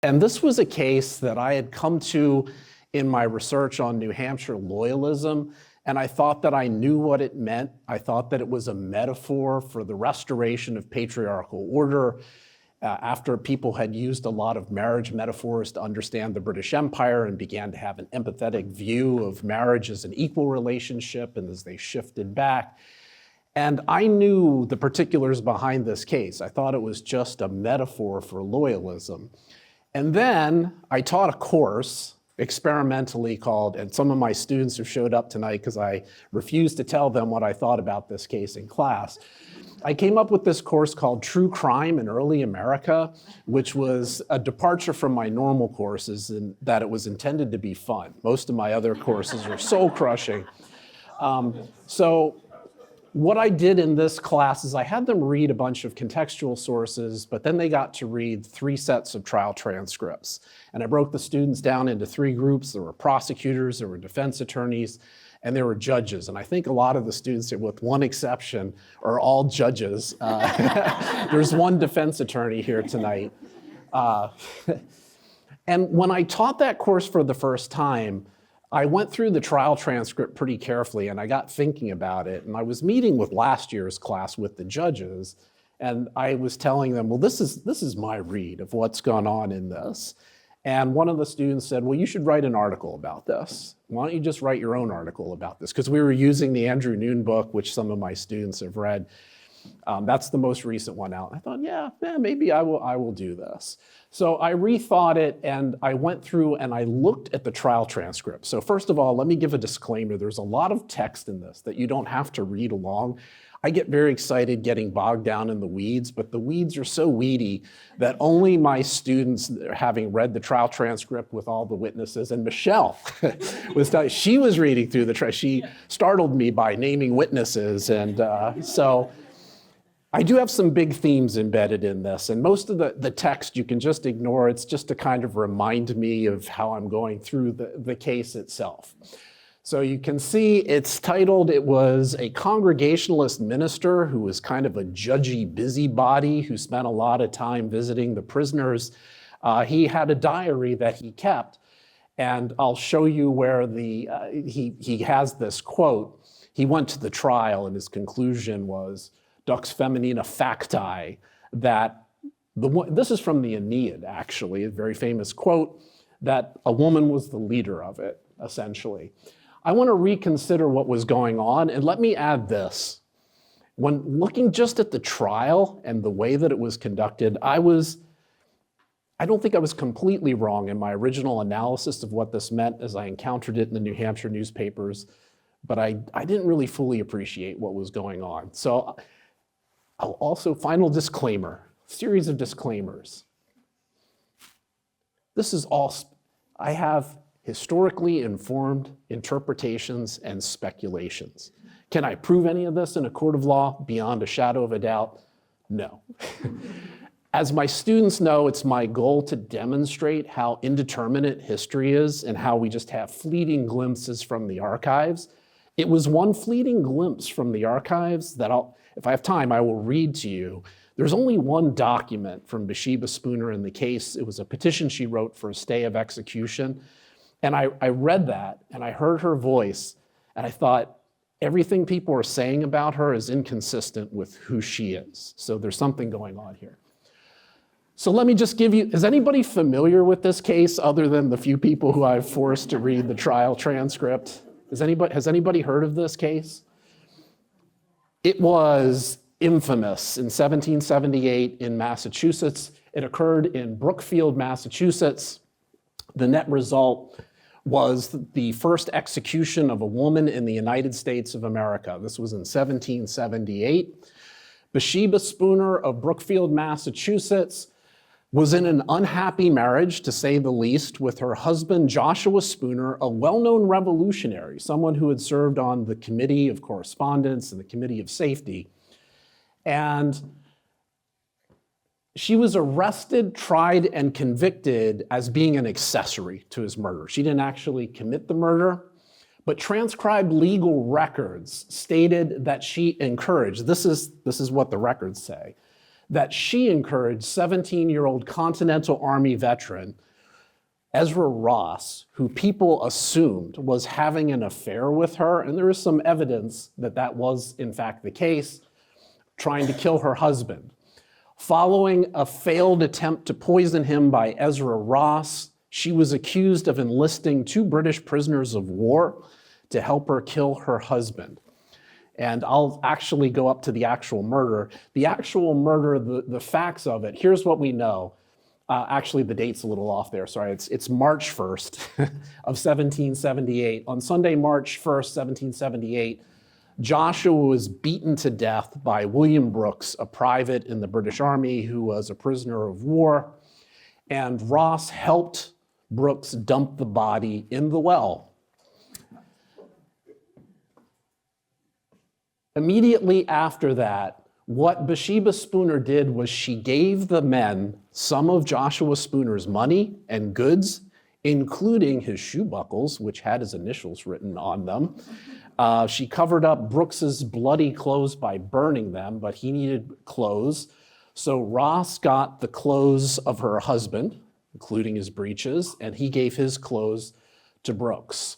And this was a case that I had come to in my research on New Hampshire loyalism, and I thought that I knew what it meant. I thought that it was a metaphor for the restoration of patriarchal order after people had used a lot of marriage metaphors to understand the British Empire and began to have an empathetic view of marriage as an equal relationship, and as they shifted back. And I knew the particulars behind this case. I thought it was just a metaphor for loyalism. And then I taught a course experimentally called, and some of my students who showed up tonight because I refused to tell them what I thought about this case in class. I came up with this course called True Crime in Early America, which was a departure from my normal courses in that it was intended to be fun. Most of my other courses are soul crushing. So what I did in this class is I had them read a bunch of contextual sources, but then they got to read 3 sets of trial transcripts. And I broke the students down into 3 groups. There were prosecutors, there were defense attorneys, and there were judges. And I think a lot of the students, with one exception, are all judges. There's one defense attorney here tonight. And when I taught that course for the first time, I went through the trial transcript pretty carefully, and I got thinking about it. And I was meeting with last year's class with the judges, and I was telling them, well, this is my read of what's gone on in this. And one of the students said, well, you should write an article about this. Why don't you just write your own article about this? Because we were using the Andrew Noon book, which some of my students have read. That's the most recent one out. I thought, yeah, maybe I will do this. So I rethought it, and I went through and I looked at the trial transcript. So first of all, let me give a disclaimer. There's a lot of text in this that you don't have to read along. I get very excited getting bogged down in the weeds, but the weeds are so weedy that only my students, having read the trial transcript with all the witnesses, and Michelle she was reading through the trial. She startled me by naming witnesses, and so I do have some big themes embedded in this, and most of the text you can just ignore. It's just to kind of remind me of how I'm going through the case itself. So you can see it's titled, it was a Congregationalist minister who was kind of a judgy busybody who spent a lot of time visiting the prisoners. He had a diary that he kept, and I'll show you where he has this quote. He went to the trial, and his conclusion was, Dux Feminina Facti, that this is from the Aeneid, actually, a very famous quote, that a woman was the leader of it, essentially. I want to reconsider what was going on, and let me add this. When looking just at the trial and the way that it was conducted, I don't think I was completely wrong in my original analysis of what this meant as I encountered it in the New Hampshire newspapers, but I didn't really fully appreciate what was going on. So I'll also, final disclaimer, series of disclaimers. This is all, I have historically informed interpretations and speculations. Can I prove any of this in a court of law beyond a shadow of a doubt? No. As my students know, it's my goal to demonstrate how indeterminate history is and how we just have fleeting glimpses from the archives. It was one fleeting glimpse from the archives that if I have time, I will read to you. There's only one document from Bathsheba Spooner in the case. It was a petition she wrote for a stay of execution. And I read that, and I heard her voice, and I thought, everything people are saying about her is inconsistent with who she is. So there's something going on here. So let me just give you, is anybody familiar with this case other than the few people who I've forced to read the trial transcript? Has anybody heard of this case? It was infamous in 1778 in Massachusetts. It occurred in Brookfield, Massachusetts. The net result was the first execution of a woman in the United States of America. This was in 1778. Bathsheba Spooner of Brookfield, Massachusetts, was in an unhappy marriage, to say the least, with her husband, Joshua Spooner, a well-known revolutionary, someone who had served on the Committee of Correspondence and the Committee of Safety. And she was arrested, tried, and convicted as being an accessory to his murder. She didn't actually commit the murder, but transcribed legal records stated that she encouraged, this is what the records say, that she encouraged 17-year-old Continental Army veteran Ezra Ross, who people assumed was having an affair with her, and there is some evidence that that was in fact the case, trying to kill her husband. Following a failed attempt to poison him by Ezra Ross, she was accused of enlisting 2 British prisoners of war to help her kill her husband. And I'll actually go up to the actual murder. The actual murder, the facts of it, here's what we know. Actually, the date's a little off there, sorry. It's March 1st of 1778. On Sunday, March 1st, 1778, Joshua was beaten to death by William Brooks, a private in the British Army who was a prisoner of war. And Ross helped Brooks dump the body in the well. Immediately after that, what Bathsheba Spooner did was she gave the men some of Joshua Spooner's money and goods, including his shoe buckles, which had his initials written on them. She covered up Brooks's bloody clothes by burning them, but he needed clothes. So Ross got the clothes of her husband, including his breeches, and he gave his clothes to Brooks.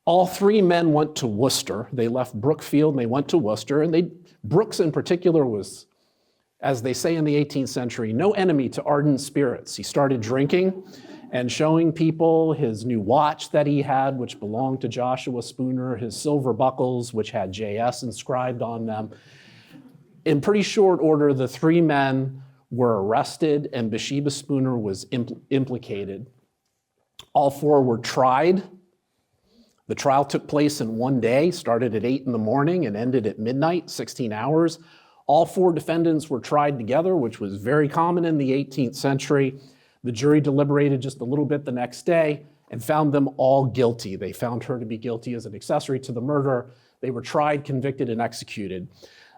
All 3 men went to Worcester. They left Brookfield and they went to Worcester, and Brooks in particular was, as they say in the 18th century, no enemy to ardent spirits. He started drinking and showing people his new watch that he had, which belonged to Joshua Spooner, his silver buckles, which had JS inscribed on them. In pretty short order, the 3 men were arrested and Bathsheba Spooner was implicated. All 4 were tried. The trial took place in one day, started at 8 in the morning and ended at midnight, 16 hours. All 4 defendants were tried together, which was very common in the 18th century. The jury deliberated just a little bit the next day and found them all guilty. They found her to be guilty as an accessory to the murder. They were tried, convicted, and executed.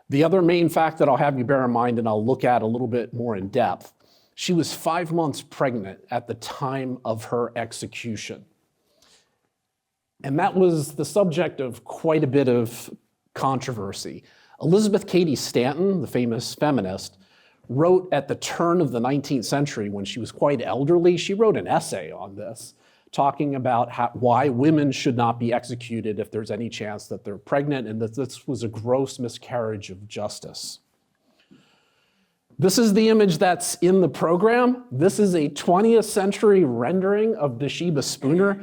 The other main fact that I'll have you bear in mind, and I'll look at a little bit more in depth, she was 5 months pregnant at the time of her execution. And that was the subject of quite a bit of controversy. Elizabeth Cady Stanton, the famous feminist, wrote at the turn of the 19th century when she was quite elderly, she wrote an essay on this, talking about why women should not be executed if there's any chance that they're pregnant, and that this was a gross miscarriage of justice. This is the image that's in the program. This is a 20th century rendering of Bathsheba Spooner.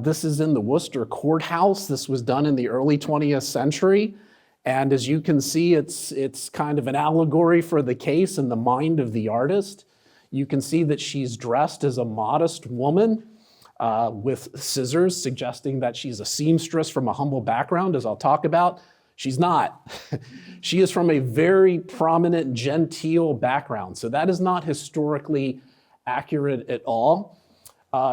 This is in the Worcester courthouse. This was done in the early 20th century. And as you can see, it's kind of an allegory for the case in the mind of the artist. You can see that she's dressed as a modest woman with scissors, suggesting that she's a seamstress from a humble background, as I'll talk about. She's not. She is from a very prominent genteel background. So that is not historically accurate at all.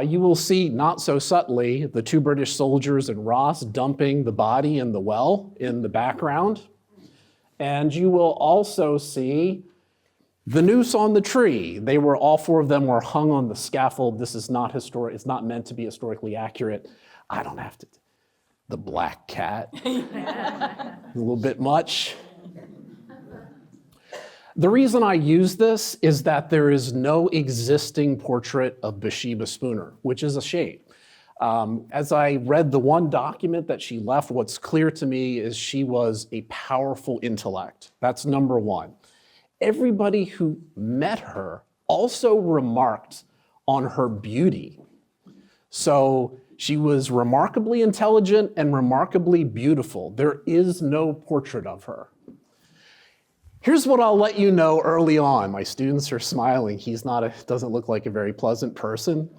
You will see, not so subtly, the 2 British soldiers and Ross dumping the body in the well in the background. And you will also see the noose on the tree. All 4 of them were hung on the scaffold. This is not it's not meant to be historically accurate. I don't have to. The black cat. A little bit much. The reason I use this is that there is no existing portrait of Bathsheba Spooner, which is a shame. As I read the one document that she left, what's clear to me is she was a powerful intellect. That's number 1. Everybody who met her also remarked on her beauty. So she was remarkably intelligent and remarkably beautiful. There is no portrait of her. Here's what I'll let you know early on. My students are smiling. Doesn't look like a very pleasant person.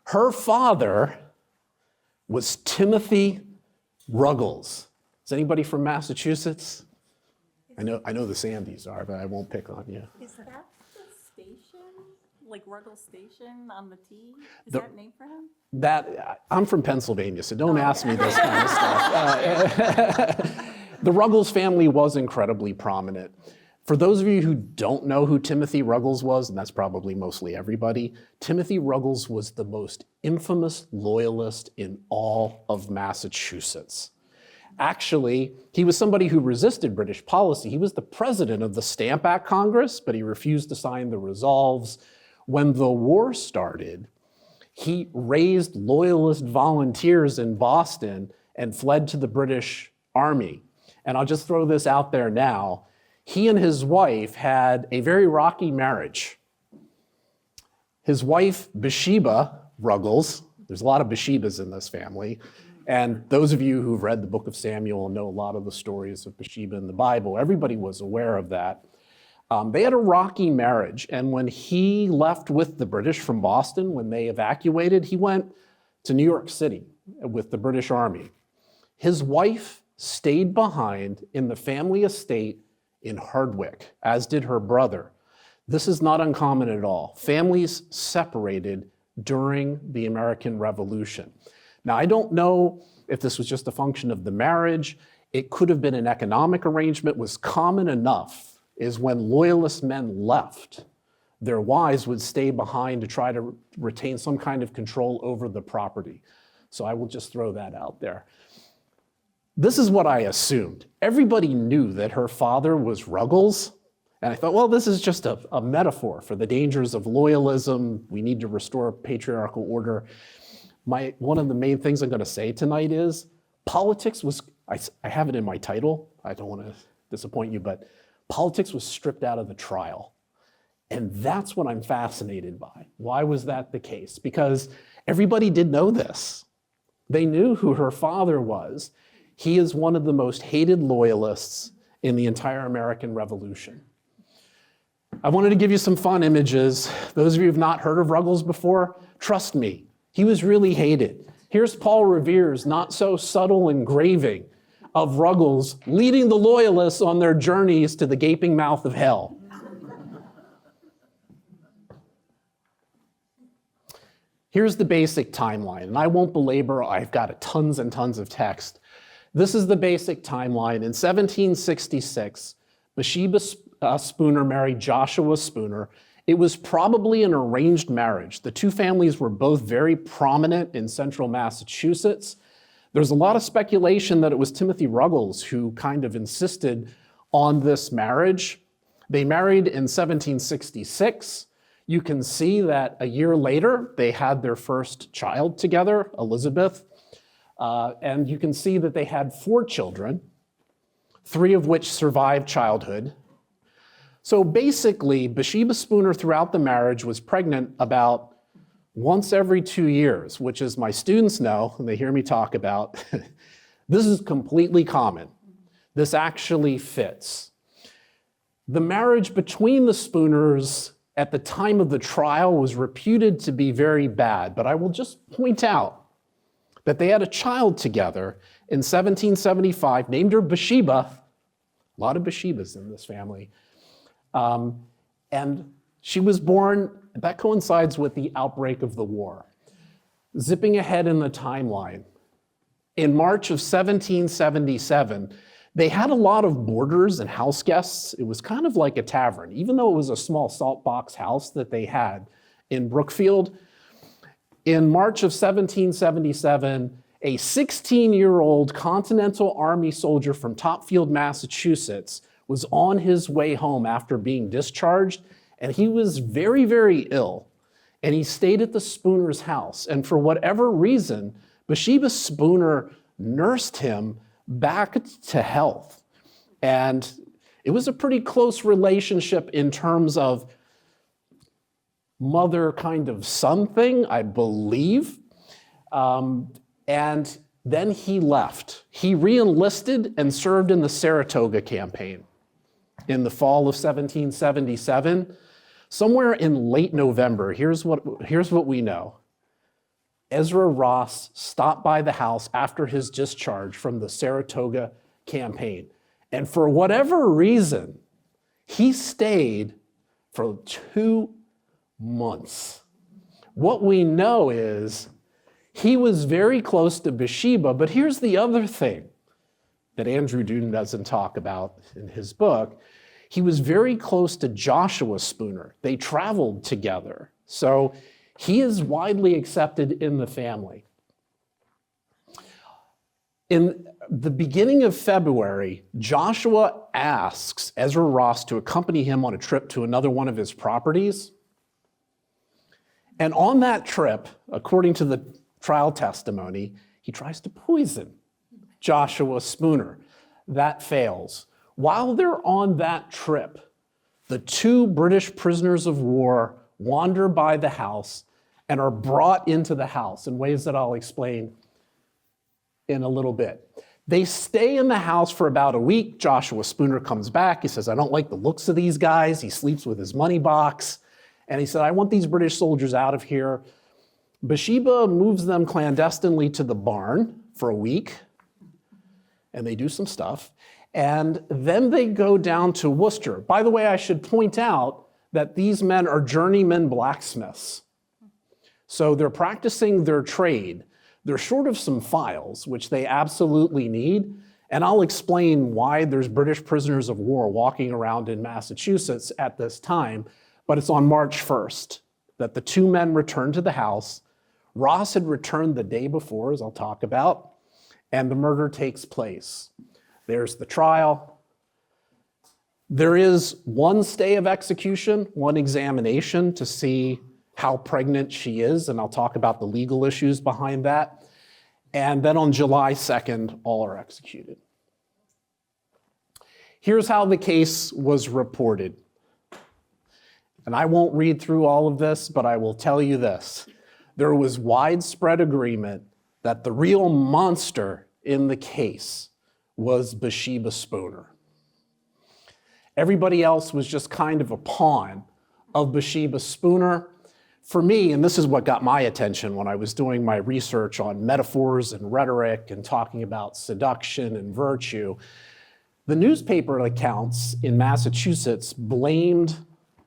Her father was Timothy Ruggles. Is anybody from Massachusetts? I know the Sandys are, but I won't pick on you. Is that the station? Like Ruggles Station on the T? Is that named for him? I'm from Pennsylvania, so don't ask me this kind of stuff. The Ruggles family was incredibly prominent. For those of you who don't know who Timothy Ruggles was, and that's probably mostly everybody, Timothy Ruggles was the most infamous loyalist in all of Massachusetts. Actually, he was somebody who resisted British policy. He was the president of the Stamp Act Congress, but he refused to sign the resolves. When the war started, he raised Loyalist volunteers in Boston and fled to the British Army. And I'll just throw this out there now. He and his wife had a very rocky marriage. His wife, Bathsheba Ruggles, there's a lot of Bathshebas in this family, and those of you who've read the book of Samuel know a lot of the stories of Bathsheba in the Bible. Everybody was aware of that. They had a rocky marriage, and when he left with the British from Boston, when they evacuated, he went to New York City with the British Army. His wife stayed behind in the family estate in Hardwick, as did her brother. This is not uncommon at all. Families separated during the American Revolution. Now, I don't know if this was just a function of the marriage. It could have been an economic arrangement. Was common enough is when Loyalist men left, their wives would stay behind to try to retain some kind of control over the property. So I will just throw that out there. This is what I assumed. Everybody knew that her father was Ruggles, and I thought, well, this is just a metaphor for the dangers of loyalism. We need to restore patriarchal order. One of the main things I'm going to say tonight is politics was, I have it in my title, I don't want to disappoint you, but politics was stripped out of the trial. And that's what I'm fascinated by. Why was that the case? Because everybody did know this. They knew who her father was. He is one of the most hated loyalists in the entire American Revolution. I wanted to give you some fun images. Those of you who have not heard of Ruggles before, trust me, he was really hated. Here's Paul Revere's not so subtle engraving of Ruggles leading the Loyalists on their journeys to the gaping mouth of hell. Here's the basic timeline, and I won't belabor, I've got tons and tons of text. This is the basic timeline. In 1766, Bathsheba Spooner married Joshua Spooner. It was probably an arranged marriage. The two families were both very prominent in central Massachusetts. There's a lot of speculation that it was Timothy Ruggles who kind of insisted on this marriage. They married in 1766. You can see that a year later, they had their first child together, Elizabeth. And you can see that they had 4 children, 3 of which survived childhood. So basically, Bathsheba Spooner throughout the marriage was pregnant about once every 2 years, which, as my students know, and they hear me talk about, this is completely common. This actually fits. The marriage between the Spooners at the time of the trial was reputed to be very bad, but I will just point out that they had a child together in 1775, named her Bathsheba. A lot of Bathshebas in this family. And she was born, that coincides with the outbreak of the war. Zipping ahead in the timeline, in March of 1777, they had a lot of boarders and house guests. It was kind of like a tavern, even though it was a small salt box house that they had in Brookfield. In March of 1777, a 16-year-old Continental Army soldier from Topfield, Massachusetts, was on his way home after being discharged, and he was very, very ill. And he stayed at the Spooner's house. And for whatever reason, Bathsheba Spooner nursed him back to health. And it was a pretty close relationship in terms of mother kind of son thing, I believe. And then he left. He re-enlisted and served in the Saratoga campaign in the fall of 1777. Somewhere in late November, here's what we know. Ezra Ross stopped by the house after his discharge from the Saratoga campaign. And for whatever reason, he stayed for 2 months. What we know is he was very close to Bathsheba, but here's the other thing that Andrew Duden doesn't talk about in his book. He was very close to Joshua Spooner. They traveled together. So he is widely accepted in the family. In the beginning of February, Joshua asks Ezra Ross to accompany him on a trip to another one of his properties. And on that trip, according to the trial testimony, he tries to poison Joshua Spooner. That fails. While they're on that trip, the two British prisoners of war wander by the house and are brought into the house in ways that I'll explain in a little bit. They stay in the house for about a week. Joshua Spooner comes back. He says, I don't like the looks of these guys. He sleeps with his money box. And he said, I want these British soldiers out of here. Bathsheba moves them clandestinely to the barn for a week. And they do some stuff. And then they go down to Worcester. By the way, I should point out that these men are journeyman blacksmiths. So they're practicing their trade. They're short of some files, which they absolutely need. And I'll explain why there's British prisoners of war walking around in Massachusetts at this time. But it's on March 1st that the two men return to the house. Ross had returned the day before, as I'll talk about, and the murder takes place. There's the trial. There is one stay of execution, one examination to see how pregnant she is, and I'll talk about the legal issues behind that. And then on July 2nd, all are executed. Here's how the case was reported. And I won't read through all of this, but I will tell you this. There was widespread agreement that the real monster in the case was Bathsheba Spooner. Everybody else was just kind of a pawn of Bathsheba Spooner. For me, and this is what got my attention when I was doing my research on metaphors and rhetoric and talking about seduction and virtue, the newspaper accounts in Massachusetts blamed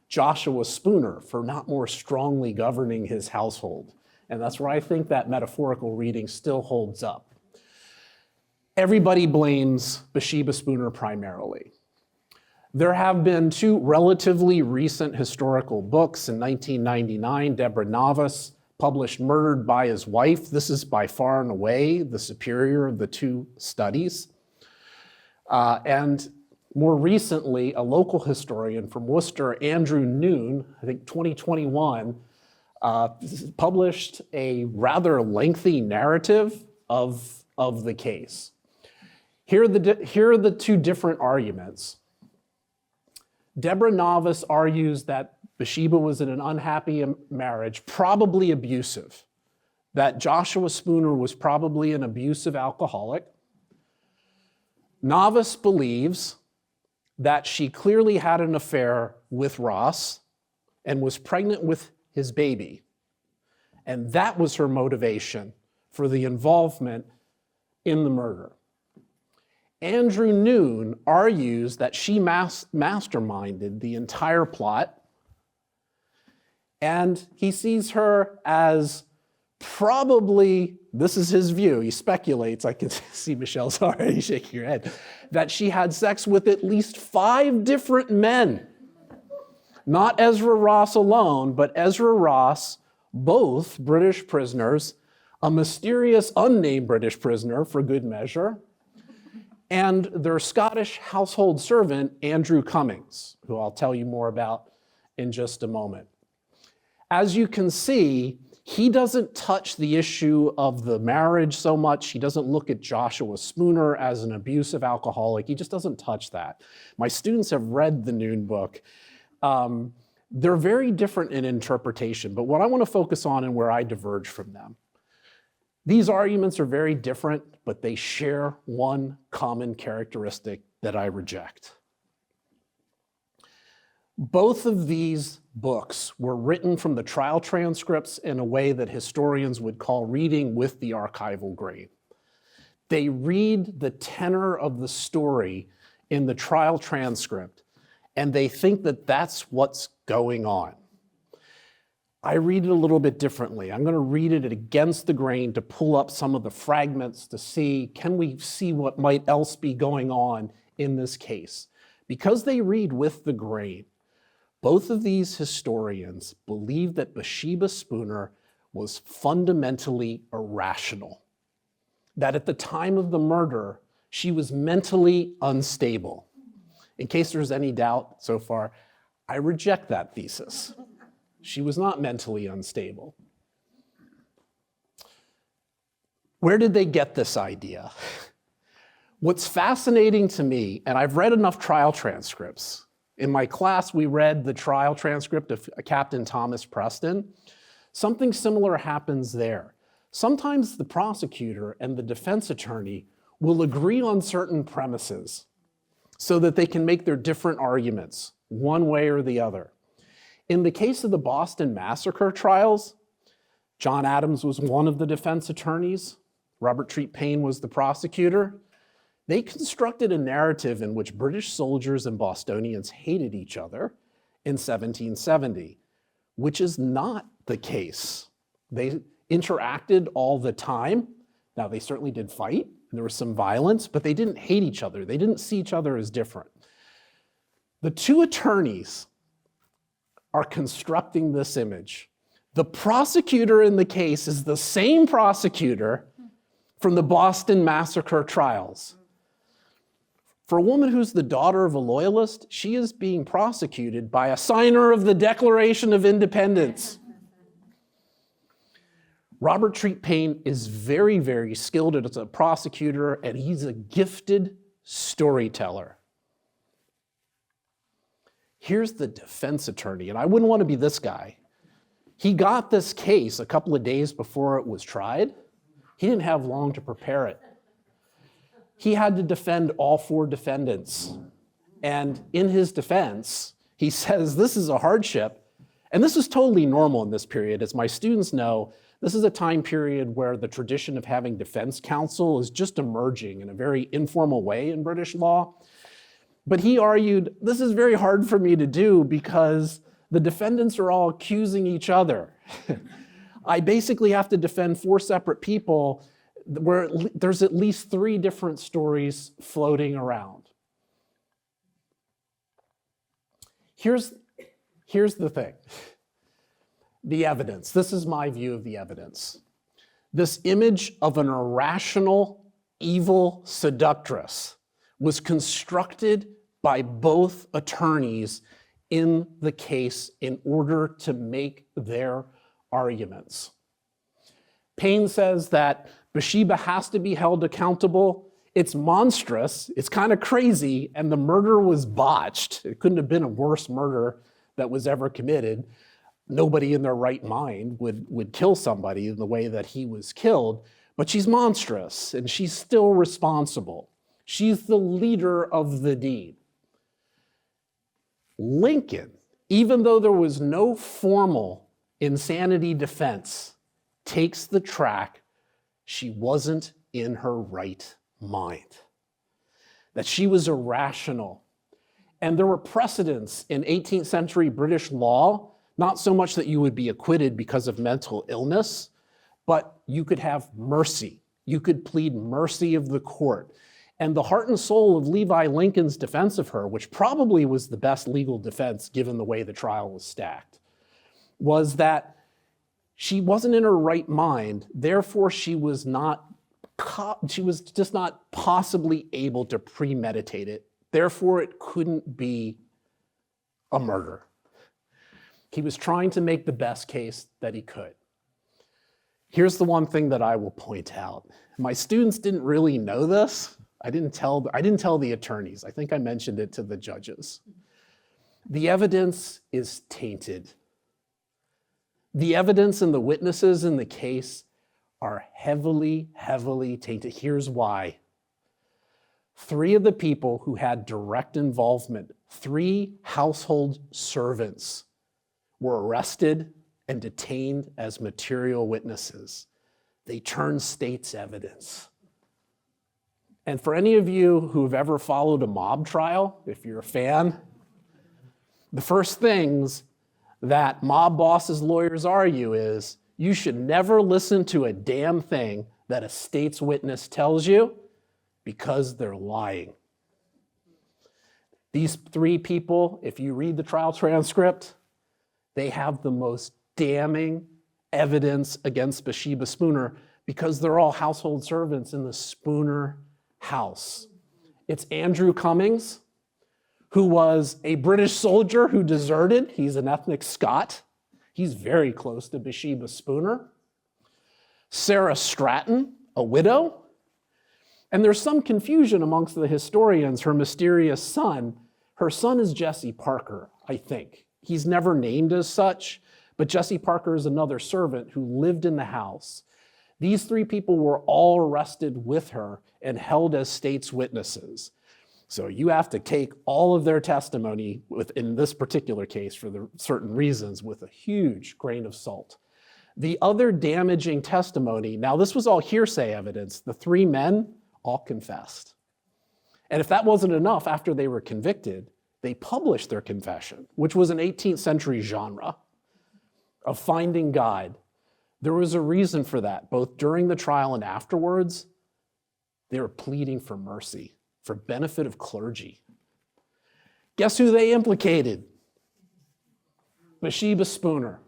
Joshua Spooner for not more strongly governing his household. And that's where I think that metaphorical reading still holds up. Everybody blames Bathsheba Spooner primarily. There have been two relatively recent historical books. In 1999, Deborah Knouff published Murdered by His Wife. This is by far and away the superior of the two studies. And more recently, a local historian from Worcester, Andrew Noon, I think 2021, published a rather lengthy narrative of the case. Here are the two different arguments. Deborah Knouff argues that Bathsheba was in an unhappy marriage, probably abusive, that Joshua Spooner was probably an abusive alcoholic. Knouff believes that she clearly had an affair with Ross and was pregnant with his baby. And that was her motivation for the involvement in the murder. Andrew Noon argues that she masterminded the entire plot, and he sees her as probably, this is his view, he speculates, I can see Michelle's already shaking her head, that she had sex with at least 5 different men. Not Ezra Ross alone, but Ezra Ross, both British prisoners, a mysterious unnamed British prisoner for good measure, and their Scottish household servant, Andrew Cummings, who I'll tell you more about in just a moment. As you can see, he doesn't touch the issue of the marriage so much. He doesn't look at Joshua Spooner as an abusive alcoholic. He just doesn't touch that. My students have read the Noon book. They're very different in interpretation, but what I want to focus on and where I diverge from them. These arguments are very different, but they share one common characteristic that I reject. Both of these books were written from the trial transcripts in a way that historians would call reading with the archival grain. They read the tenor of the story in the trial transcript, and they think that that's what's going on. I read it a little bit differently. I'm going to read it against the grain to pull up some of the fragments to see, can we see what might else be going on in this case? Because they read with the grain, both of these historians believe that Bathsheba Spooner was fundamentally irrational. that at the time of the murder, she was mentally unstable. In case there's any doubt so far, I reject that thesis. She was not mentally unstable. Where did they get this idea? What's fascinating to me, and I've read enough trial transcripts. In my class, we read the trial transcript of Captain Thomas Preston. Something similar happens there. Sometimes the prosecutor and the defense attorney will agree on certain premises so that they can make their different arguments, one way or the other. In the case of the Boston Massacre trials, John Adams was one of the defense attorneys. Robert Treat Paine was the prosecutor. They constructed a narrative in which British soldiers and Bostonians hated each other in 1770, which is not the case. They interacted all the time. Now, they certainly did fight, and there was some violence, but they didn't hate each other. They didn't see each other as different. The two attorneys are constructing this image. The prosecutor in the case is the same prosecutor from the Boston Massacre trials. For a woman who's the daughter of a loyalist, she is being prosecuted by a signer of the Declaration of Independence. Robert Treat Paine is very, very skilled as a prosecutor, and he's a gifted storyteller. Here's the defense attorney, and I wouldn't want to be this guy. He got this case a couple of days before it was tried. He didn't have long to prepare it. He had to defend all four defendants. And in his defense, he says, this is a hardship. And this is totally normal in this period. As my students know, this is a time period where the tradition of having defense counsel is just emerging in a very informal way in British law. But he argued, this is very hard for me to do because the defendants are all accusing each other. I basically have to defend four separate people where there's at least three different stories floating around. Here's the thing. The evidence. This is my view of the evidence. This image of an irrational, evil seductress was constructed by both attorneys in the case in order to make their arguments. Paine says that Bathsheba has to be held accountable. It's monstrous, it's kind of crazy, and the murder was botched. It couldn't have been a worse murder that was ever committed. Nobody in their right mind would kill somebody in the way that he was killed, but she's monstrous, and she's still responsible. She's the leader of the deed. Lincoln, even though there was no formal insanity defense, takes the track she wasn't in her right mind, that she was irrational. And there were precedents in 18th century British law, not so much that you would be acquitted because of mental illness, but you could have mercy. You could plead mercy of the court. And the heart and soul of Levi Lincoln's defense of her, which probably was the best legal defense given the way the trial was stacked, was that she wasn't in her right mind, therefore she was just not possibly able to premeditate it. Therefore, it couldn't be a murder. He was trying to make the best case that he could. Here's the one thing that I will point out. My students didn't really know this. I didn't tell the attorneys. I think I mentioned it to the judges. The evidence is tainted. The evidence and the witnesses in the case are heavily, heavily tainted. Here's why. 3 of the people who had direct involvement, 3 household servants, were arrested and detained as material witnesses. They turned state's evidence. And for any of you who have ever followed a mob trial, if you're a fan, the first things that mob bosses' lawyers argue is, you should never listen to a damn thing that a state's witness tells you because they're lying. These 3 people, if you read the trial transcript, they have the most damning evidence against Bathsheba Spooner because they're all household servants in the Spooner house. It's Andrew Cummings, who was a British soldier who deserted. He's an ethnic Scot. He's very close to Bathsheba Spooner. Sarah Stratton, a widow. And there's some confusion amongst the historians, her mysterious son. Her son is Jesse Parker, I think. He's never named as such, but Jesse Parker is another servant who lived in the house. These three people were all arrested with her and held as state's witnesses. So you have to take all of their testimony in this particular case for the certain reasons with a huge grain of salt. The other damaging testimony, now this was all hearsay evidence, the three men all confessed. And if that wasn't enough, after they were convicted, they published their confession, which was an 18th century genre of finding God. There was a reason for that, both during the trial and afterwards. They were pleading for mercy, for benefit of clergy. Guess who they implicated? Bathsheba Spooner.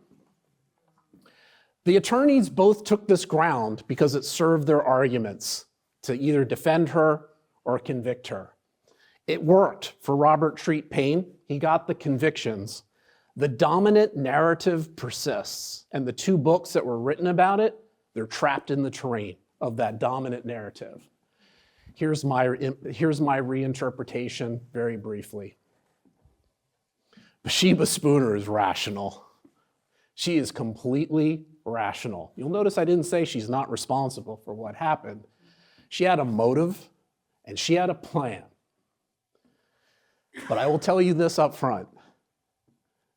The attorneys both took this ground because it served their arguments to either defend her or convict her. It worked for Robert Treat Paine. He got the convictions. The dominant narrative persists, and the two books that were written about it, they're trapped in the terrain of that dominant narrative. Here's my reinterpretation very briefly. Bathsheba Spooner is rational. She is completely rational. You'll notice I didn't say she's not responsible for what happened. She had a motive and she had a plan. But I will tell you this up front.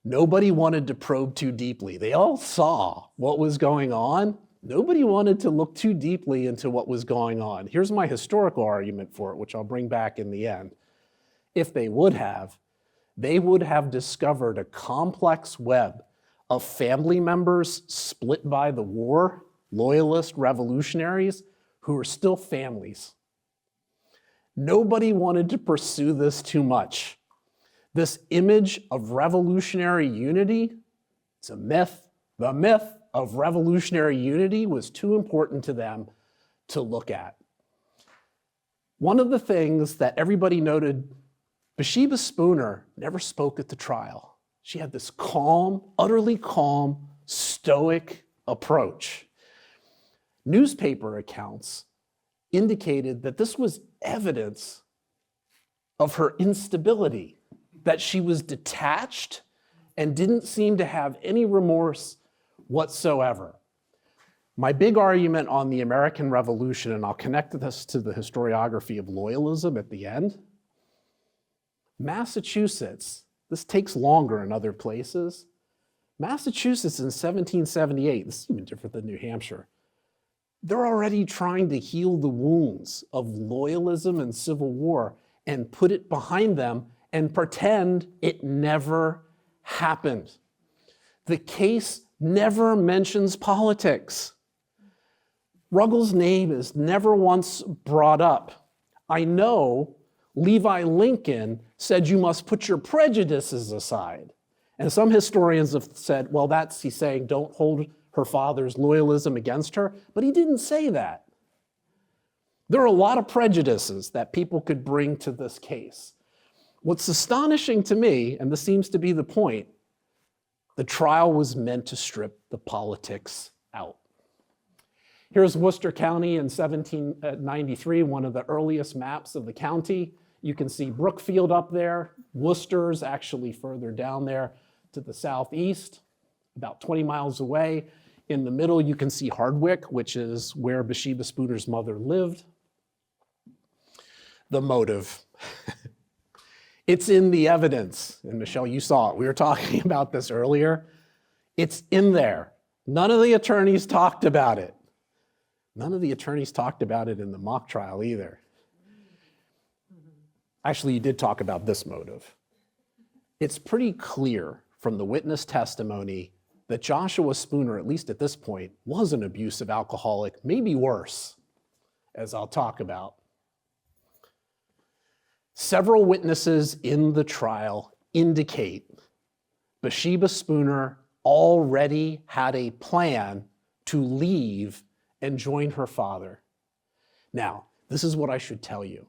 Nobody wanted to probe too deeply. They all saw what was going on. Nobody wanted to look too deeply into what was going on. Here's my historical argument for it, which I'll bring back in the end. If they would have discovered a complex web of family members split by the war, loyalist revolutionaries, who are still families. Nobody wanted to pursue this too much. This image of revolutionary unity, it's a myth. The myth of revolutionary unity was too important to them to look at. One of the things that everybody noted, Bathsheba Spooner never spoke at the trial. She had this calm, utterly calm, stoic approach. Newspaper accounts indicated that this was evidence of her instability, that she was detached and didn't seem to have any remorse whatsoever. My big argument on the American Revolution, and I'll connect this to the historiography of loyalism at the end. Massachusetts, this takes longer in other places. Massachusetts in 1778, this is even different than New Hampshire. They're already trying to heal the wounds of loyalism and Civil War and put it behind them and pretend it never happened. The case never mentions politics. Ruggles' name is never once brought up. I know Levi Lincoln said you must put your prejudices aside. And some historians have said, well, he's saying don't hold her father's loyalism against her, but he didn't say that. There are a lot of prejudices that people could bring to this case. What's astonishing to me, and this seems to be the point, the trial was meant to strip the politics out. Here's Worcester County in 1793, one of the earliest maps of the county. You can see Brookfield up there. Worcester's actually further down there to the southeast, about 20 miles away. In the middle, you can see Hardwick, which is where Bathsheba Spooner's mother lived. The motive. It's in the evidence. And Michelle, you saw it. We were talking about this earlier. It's in there. None of the attorneys talked about it. None of the attorneys talked about it in the mock trial either. Actually, you did talk about this motive. It's pretty clear from the witness testimony that Joshua Spooner, at least at this point, was an abusive alcoholic, maybe worse, as I'll talk about. Several witnesses in the trial indicate Bathsheba Spooner already had a plan to leave and join her father. Now, this is what I should tell you.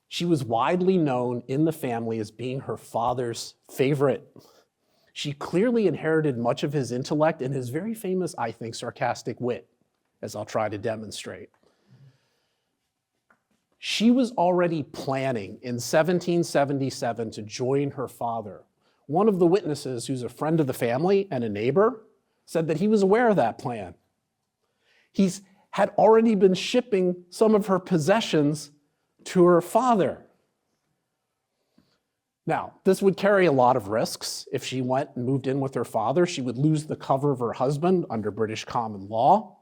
She was widely known in the family as being her father's favorite. She clearly inherited much of his intellect and his very famous, I think, sarcastic wit, as I'll try to demonstrate. She was already planning in 1777 to join her father. One of the witnesses, who's a friend of the family and a neighbor, said that he was aware of that plan. He had already been shipping some of her possessions to her father. Now, this would carry a lot of risks. If she went and moved in with her father, she would lose the cover of her husband under British common law.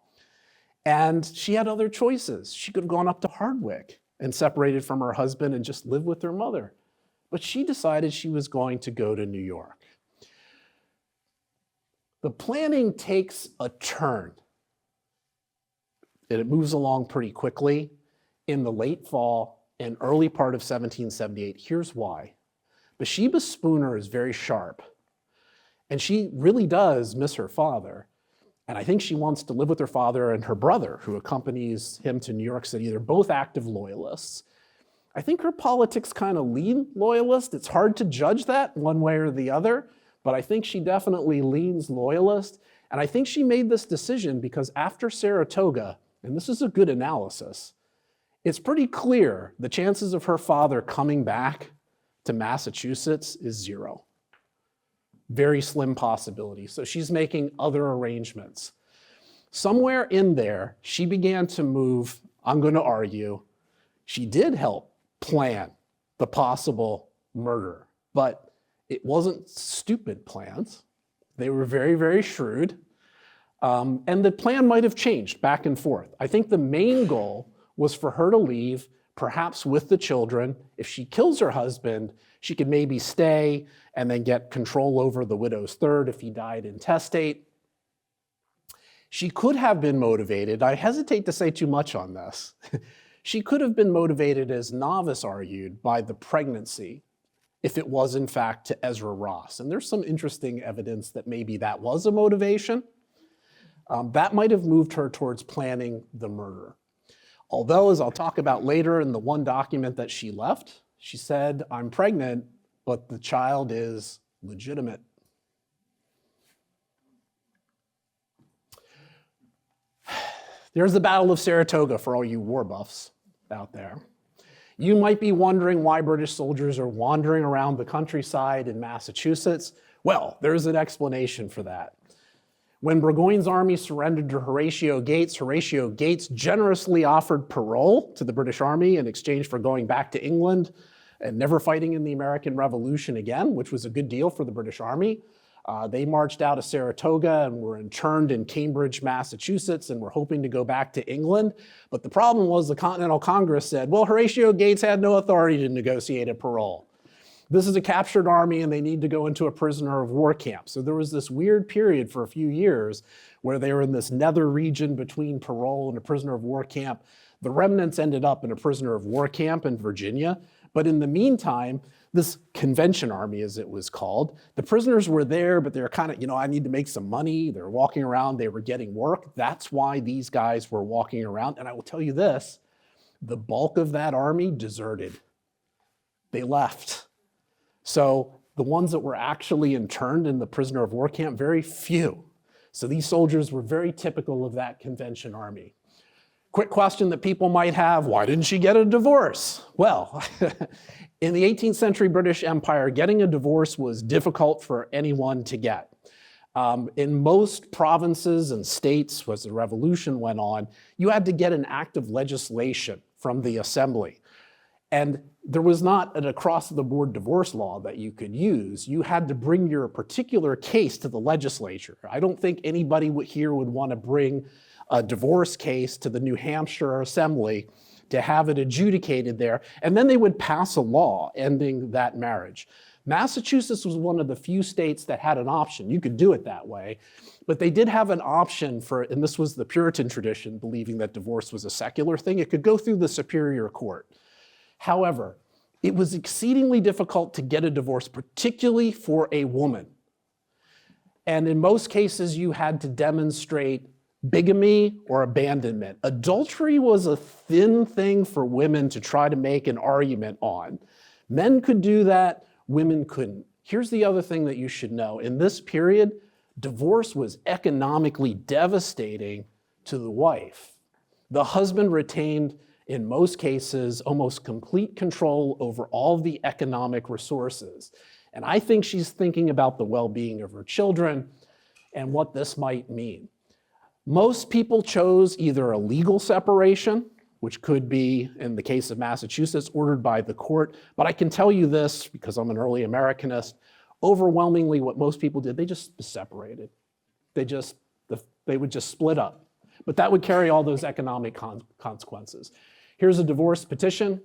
And she had other choices. She could have gone up to Hardwick and separated from her husband and just lived with her mother. But she decided she was going to go to New York. The planning takes a turn. And it moves along pretty quickly in the late fall and early part of 1778. Here's why. Bathsheba Spooner is very sharp, and she really does miss her father. And I think she wants to live with her father and her brother, who accompanies him to New York City. They're both active loyalists. I think her politics kind of lean loyalist. It's hard to judge that one way or the other, but I think she definitely leans loyalist. And I think she made this decision because after Saratoga, and this is a good analysis, it's pretty clear the chances of her father coming back to Massachusetts is 0. Very slim possibility. So she's making other arrangements. Somewhere in there, she began to move, I'm going to argue, she did help plan the possible murder, but it wasn't stupid plans. They were very, very shrewd. And the plan might have changed back and forth. I think the main goal was for her to leave, perhaps with the children. If she kills her husband, she could maybe stay and then get control over the widow's third if he died intestate. She could have been motivated, I hesitate to say too much on this, she could have been motivated, as Knouff argued, by the pregnancy, if it was in fact to Ezra Ross. And there's some interesting evidence that maybe that was a motivation. That might have moved her towards planning the murder. Although, as I'll talk about later in the one document that she left, she said, I'm pregnant, but the child is legitimate. There's the Battle of Saratoga for all you war buffs out there. You might be wondering why British soldiers are wandering around the countryside in Massachusetts. Well, there's an explanation for that. When Burgoyne's army surrendered to Horatio Gates generously offered parole to the British Army in exchange for going back to England and never fighting in the American Revolution again, which was a good deal for the British Army. They marched out of Saratoga and were interned in Cambridge, Massachusetts, and were hoping to go back to England. But the problem was the Continental Congress said, well, Horatio Gates had no authority to negotiate a parole. This is a captured army and they need to go into a prisoner of war camp. So there was this weird period for a few years where they were in this nether region between parole and a prisoner of war camp. The remnants ended up in a prisoner of war camp in Virginia. But in the meantime, this convention army, as it was called, the prisoners were there, but they were kind of, I need to make some money. They were walking around, they were getting work. That's why these guys were walking around. And I will tell you this, the bulk of that army deserted. They left. So the ones that were actually interned in the prisoner of war camp, very few. So these soldiers were very typical of that convention army. Quick question that people might have, why didn't she get a divorce? Well, in the 18th century British Empire, getting a divorce was difficult for anyone to get. In most provinces and states, as the revolution went on, you had to get an act of legislation from the assembly. And there was not an across-the-board divorce law that you could use. You had to bring your particular case to the legislature. I don't think anybody here would want to bring a divorce case to the New Hampshire Assembly to have it adjudicated there, and then they would pass a law ending that marriage. Massachusetts was one of the few states that had an option. You could do it that way, but they did have an option for, and this was the Puritan tradition, believing that divorce was a secular thing. It could go through the Superior Court. However, it was exceedingly difficult to get a divorce, particularly for a woman. And in most cases, you had to demonstrate bigamy or abandonment. Adultery was a thin thing for women to try to make an argument on. Men could do that, women couldn't. Here's the other thing that you should know. In this period, divorce was economically devastating to the wife. The husband retained, in most cases, almost complete control over all of the economic resources. And I think she's thinking about the well-being of her children and what this might mean. Most people chose either a legal separation, which could be, in the case of Massachusetts, ordered by the court. But I can tell you this, because I'm an early Americanist, overwhelmingly what most people did, they just separated. They would just split up. But that would carry all those economic consequences. Here's a divorce petition.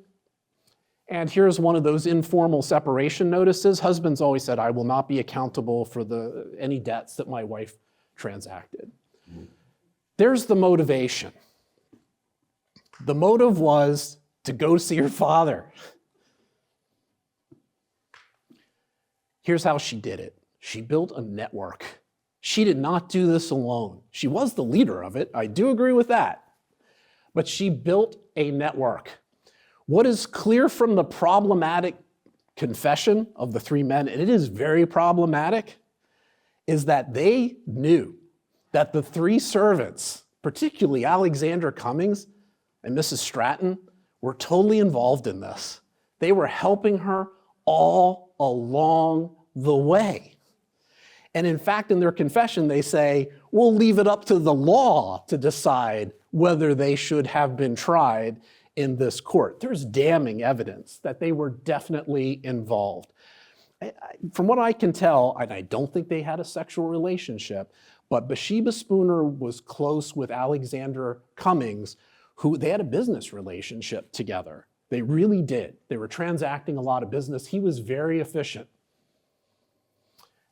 And here's one of those informal separation notices. Husbands always said, I will not be accountable for any debts that my wife transacted. There's the motivation. The motive was to go see her father. Here's how she did it. She built a network. She did not do this alone. She was the leader of it. I do agree with that. But she built a network. What is clear from the problematic confession of the three men, and it is very problematic, is that they knew that the three servants, particularly Alexander Cummings and Mrs. Stratton, were totally involved in this. They were helping her all along the way. And in fact, in their confession, they say, we'll leave it up to the law to decide whether they should have been tried in this court. There's damning evidence that they were definitely involved. From what I can tell, and I don't think they had a sexual relationship, but Bathsheba Spooner was close with Alexander Cummings, who they had a business relationship together. They really did. They were transacting a lot of business. He was very efficient.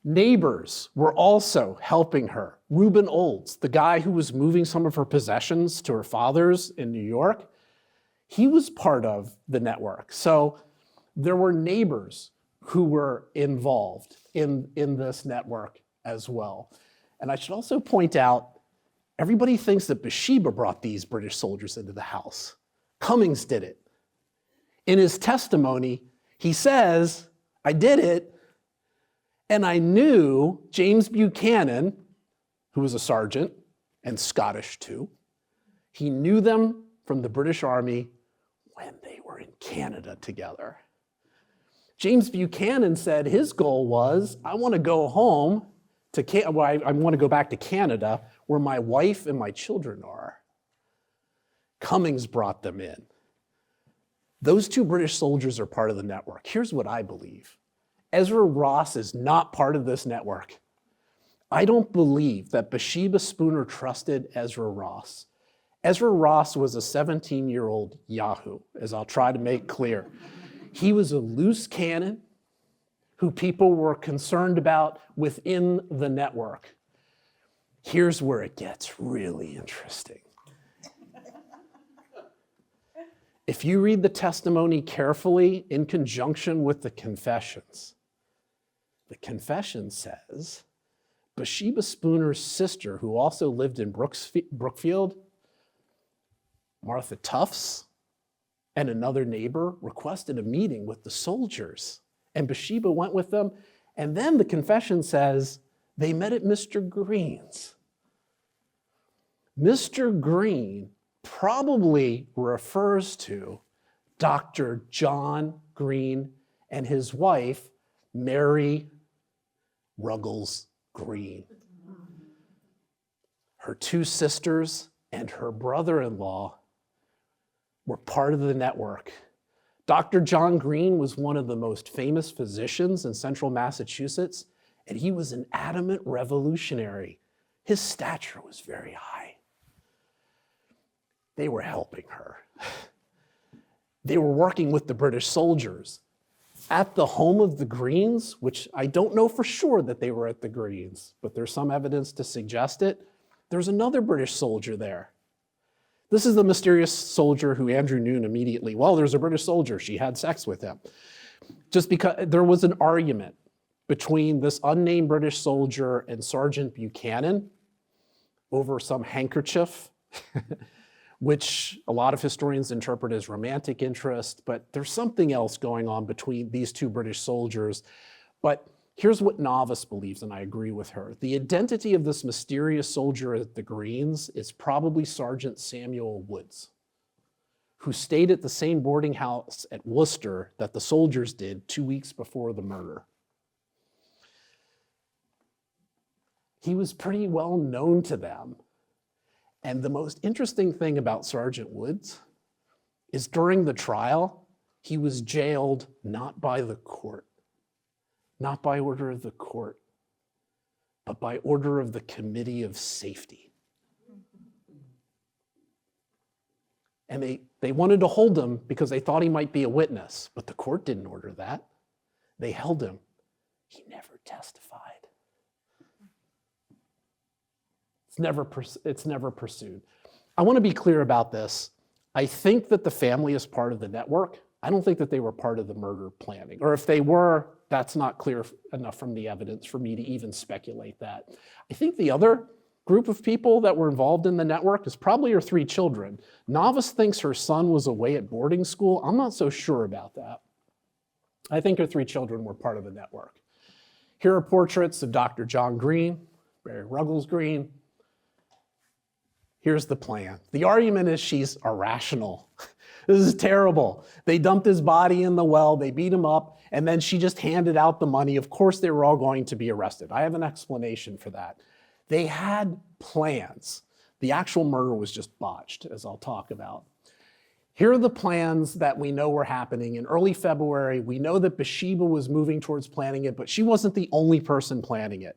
Neighbors were also helping her. Reuben Olds, the guy who was moving some of her possessions to her father's in New York, he was part of the network. So there were neighbors who were involved in this network as well. And I should also point out, everybody thinks that Bathsheba brought these British soldiers into the house. Cummings did it. In his testimony, he says, I did it, and I knew James Buchanan, who was a sergeant and Scottish too, he knew them from the British Army when they were in Canada together. James Buchanan said his goal was, I want to go home to I want to go back to Canada where my wife and my children are. Cummings brought them in. Those two British soldiers are part of the network. Here's what I believe. Ezra Ross is not part of this network. I don't believe that Bathsheba Spooner trusted Ezra Ross. Ezra Ross was a 17-year-old yahoo, as I'll try to make clear. He was a loose cannon who people were concerned about within the network. Here's where it gets really interesting. If you read the testimony carefully in conjunction with the confession says, Bathsheba Spooner's sister, who also lived in Brookfield, Martha Tufts, and another neighbor requested a meeting with the soldiers. And Bathsheba went with them. And then the confession says they met at Mr. Green's. Mr. Green probably refers to Dr. John Green and his wife, Mary Ruggles Green. Her two sisters and her brother-in-law were part of the network. Dr. John Green was one of the most famous physicians in central Massachusetts, and he was an adamant revolutionary. His stature was very high. They were helping her. They were working with the British soldiers. At the home of the Greens, which I don't know for sure that they were at the Greens, but there's some evidence to suggest it, there's another British soldier there. This is the mysterious soldier who Andrew knew immediately. Well, there's a British soldier. She had sex with him. Just because there was an argument between this unnamed British soldier and Sergeant Buchanan. over some handkerchief, which a lot of historians interpret as romantic interest, but there's something else going on between these two British soldiers. But here's what Knouff believes, and I agree with her. The identity of this mysterious soldier at the Greens is probably Sergeant Samuel Woods, who stayed at the same boarding house at Worcester that the soldiers did 2 weeks before the murder. He was pretty well known to them. And the most interesting thing about Sergeant Woods is during the trial, he was jailed not by the court, not by order of the court, but by order of the Committee of Safety. And they wanted to hold him because they thought he might be a witness, but the court didn't order that. They held him. He never testified. It's never pursued. I want to be clear about this. I think that the family is part of the network. I don't think that they were part of the murder planning. Or if they were, that's not clear enough from the evidence for me to even speculate that. I think the other group of people that were involved in the network is probably her 3 children. Knouff thinks her son was away at boarding school. I'm not so sure about that. I think her 3 children were part of the network. Here are portraits of Dr. John Green, Mary Ruggles Green. Here's the plan. The argument is she's irrational. This is terrible. They dumped his body in the well, they beat him up, and then she just handed out the money. Of course, they were all going to be arrested. I have an explanation for that. They had plans. The actual murder was just botched, as I'll talk about. Here are the plans that we know were happening. In early February, we know that Bathsheba was moving towards planning it, but she wasn't the only person planning it.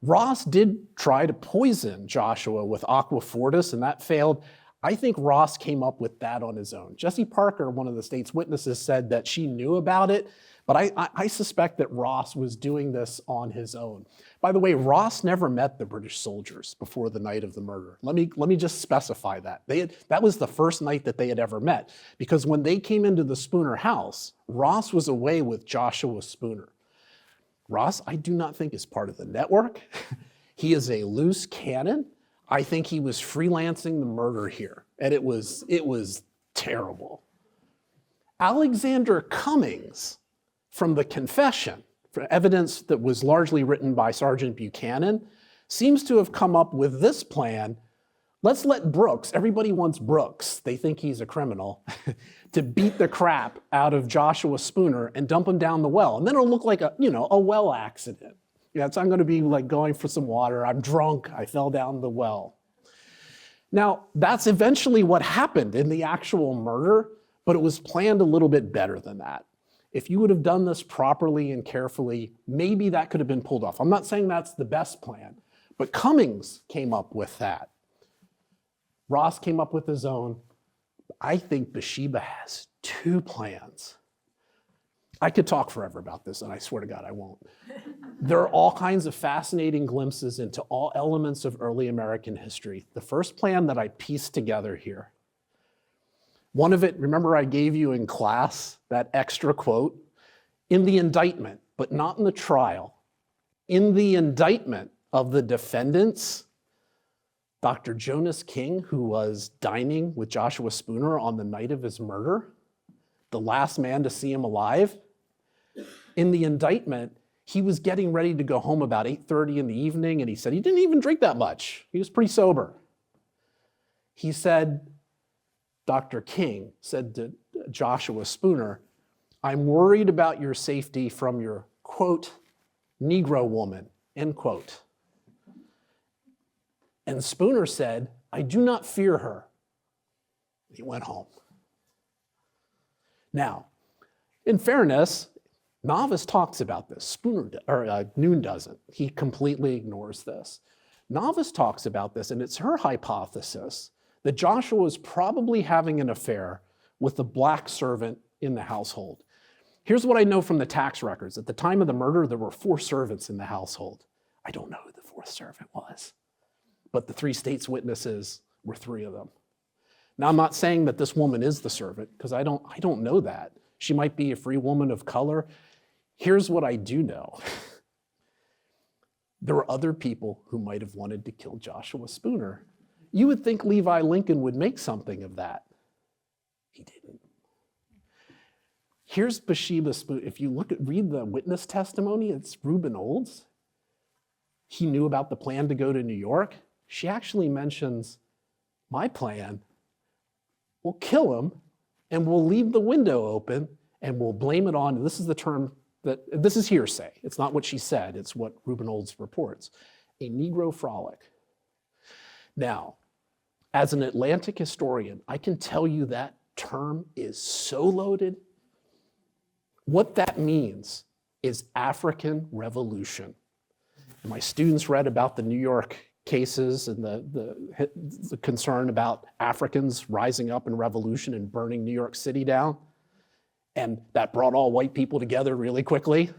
Ross did try to poison Joshua with aqua fortis, and that failed. I think Ross came up with that on his own. Jessie Parker, one of the state's witnesses, said that she knew about it, but I suspect that Ross was doing this on his own. By the way, Ross never met the British soldiers before the night of the murder. Let me just specify that. That was the first night that they had ever met, because when they came into the Spooner house, Ross was away with Joshua Spooner. Ross, I do not think is part of the network. He is a loose cannon. I think he was freelancing the murder here, and it was terrible. Alexander Cummings, from the confession, for evidence that was largely written by Sergeant Buchanan, seems to have come up with this plan. Let's let Brooks, everybody wants Brooks, they think he's a criminal, to beat the crap out of Joshua Spooner and dump him down the well. And then it'll look like a well accident. Yeah, so I'm going to be like going for some water. I'm drunk. I fell down the well. Now, that's eventually what happened in the actual murder, but it was planned a little bit better than that. If you would have done this properly and carefully, maybe that could have been pulled off. I'm not saying that's the best plan, but Cummings came up with that. Ross came up with his own. I think Bathsheba has 2 plans. I could talk forever about this, and I swear to God I won't. There are all kinds of fascinating glimpses into all elements of early American history. The first plan that I pieced together here, one of it, remember I gave you in class that extra quote? In the indictment, but not in the trial, in the indictment of the defendants, Dr. Jonas King, who was dining with Joshua Spooner on the night of his murder, the last man to see him alive, in the indictment, he was getting ready to go home about 8:30 in the evening, and he said he didn't even drink that much. He was pretty sober. He said, Dr. King said to Joshua Spooner, I'm worried about your safety from your, quote, Negro woman, end quote. And Spooner said, I do not fear her. He went home. Now, in fairness, Knouff talks about this. Noon doesn't. He completely ignores this. Knouff talks about this, and it's her hypothesis that Joshua was probably having an affair with the black servant in the household. Here's what I know from the tax records. At the time of the murder, there were 4 servants in the household. I don't know who the 4th servant was, but the 3 state's witnesses were 3 of them. Now, I'm not saying that this woman is the servant, because I don't know that. She might be a free woman of color. Here's what I do know. There were other people who might have wanted to kill Joshua Spooner. You would think Levi Lincoln would make something of that. He didn't. Here's Bathsheba Spooner. If you read the witness testimony, it's Reuben Olds. He knew about the plan to go to New York. She actually mentions, my plan, we'll kill him and we'll leave the window open and we'll blame it on, and this is the term this is hearsay. It's not what she said, it's what Reuben Olds reports, a Negro frolic. Now, as an Atlantic historian, I can tell you that term is so loaded. What that means is African Revolution. And my students read about the New York cases and the concern about Africans rising up in revolution and burning New York City down. And that brought all white people together really quickly,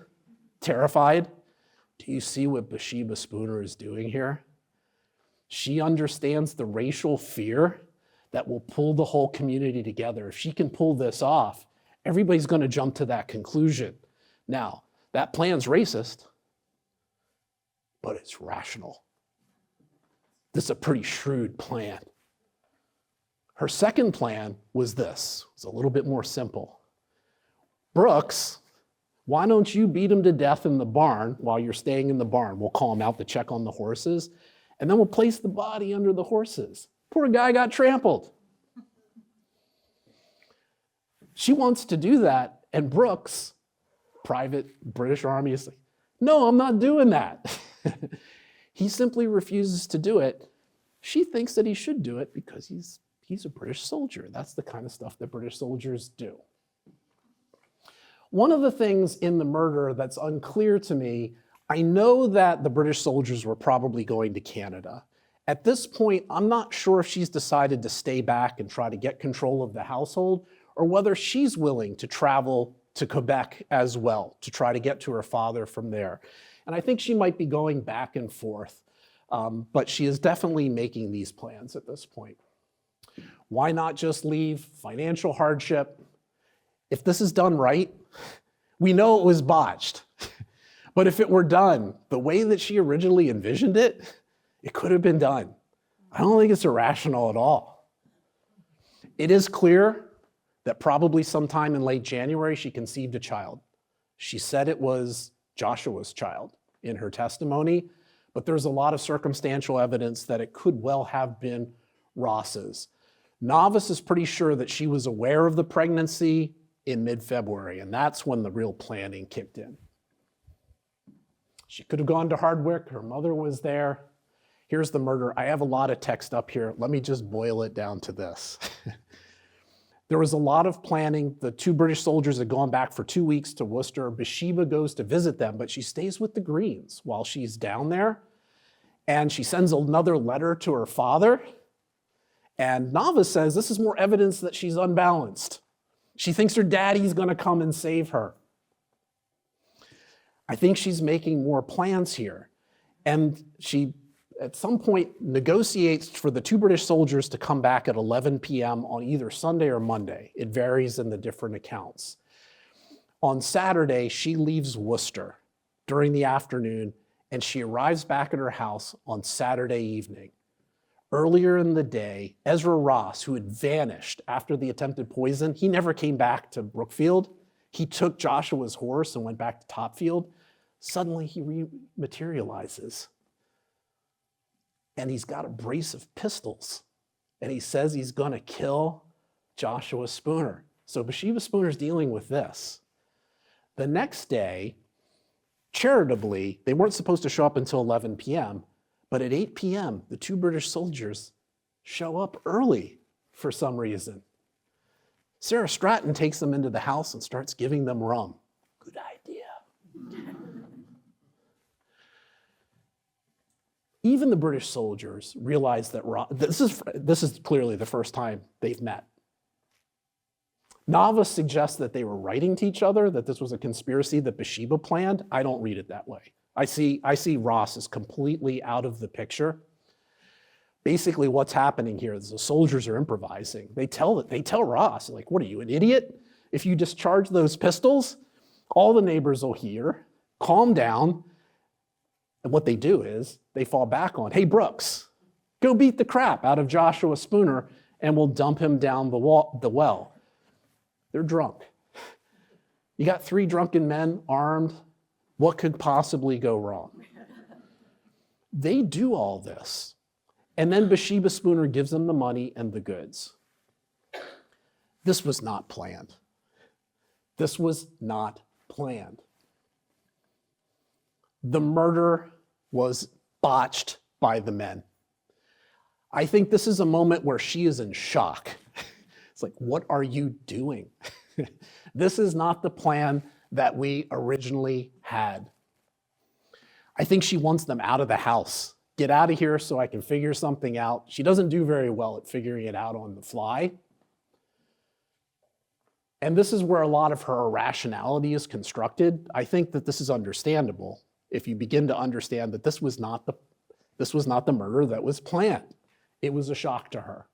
terrified. Do you see what Bathsheba Spooner is doing here? She understands the racial fear that will pull the whole community together. If she can pull this off, everybody's going to jump to that conclusion. Now, that plan's racist, but it's rational. This is a pretty shrewd plan. Her second plan was this. It's a little bit more simple. Brooks, why don't you beat him to death in the barn while you're staying in the barn? We'll call him out to check on the horses, and then we'll place the body under the horses. Poor guy got trampled. She wants to do that, and Brooks, private British Army, is like, no, I'm not doing that. He simply refuses to do it. She thinks that he should do it because he's a British soldier. That's the kind of stuff that British soldiers do. One of the things in the murder that's unclear to me, I know that the British soldiers were probably going to Canada. At this point, I'm not sure if she's decided to stay back and try to get control of the household, or whether she's willing to travel to Quebec as well to try to get to her father from there. And I think she might be going back and forth, but she is definitely making these plans at this point. Why not just leave? Financial hardship. If this is done right, we know it was botched. But if it were done the way that she originally envisioned it, it could have been done. I don't think it's irrational at all. It is clear that probably sometime in late January, she conceived a child. She said it was Joshua's child in her testimony, but there's a lot of circumstantial evidence that it could well have been Ross's. Knouff is pretty sure that she was aware of the pregnancy in mid-February, and that's when the real planning kicked in. She could have gone to Hardwick, her mother was there. Here's the murder. I have a lot of text up here. Let me just boil it down to this. There was a lot of planning. The two British soldiers had gone back for 2 weeks to Worcester. Bathsheba goes to visit them, but she stays with the Greens while she's down there. And she sends another letter to her father. And Knouff says this is more evidence that she's unbalanced. She thinks her daddy's gonna come and save her. I think she's making more plans here. And she, at some point, negotiates for the two British soldiers to come back at 11 p.m. on either Sunday or Monday. It varies in the different accounts. On Saturday, she leaves Worcester during the afternoon, and she arrives back at her house on Saturday evening. Earlier in the day, Ezra Ross, who had vanished after the attempted poison, he never came back to Brookfield. He took Joshua's horse and went back to Topfield. Suddenly he rematerializes. And he's got a brace of pistols. And he says he's gonna kill Joshua Spooner. So Bathsheba Spooner's dealing with this. The next day, charitably, they weren't supposed to show up until 11 p.m., but at 8 p.m., the two British soldiers show up early for some reason. Sarah Stratton takes them into the house and starts giving them rum. Good idea. Even the British soldiers realize that this is clearly the first time they've met. Knouff suggests that they were writing to each other, that this was a conspiracy that Bathsheba planned. I don't read it that way. I see Ross as completely out of the picture. Basically what's happening here is the soldiers are improvising. They tell Ross, like, what are you, an idiot? If you discharge those pistols, all the neighbors will hear, calm down, And what they do is they fall back on, hey, Brooks, go beat the crap out of Joshua Spooner and we'll dump him down the well. They're drunk. You got 3 drunken men armed. What could possibly go wrong? They do all this. And then Bathsheba Spooner gives them the money and the goods. This was not planned. This was not planned. The murder was botched by the men. I think this is a moment where she is in shock. It's like, what are you doing? This is not the plan that we originally had. I think she wants them out of the house. Get out of here so I can figure something out. She doesn't do very well at figuring it out on the fly. And this is where a lot of her irrationality is constructed. I think that this is understandable if you begin to understand that this was not the murder that was planned. It was a shock to her.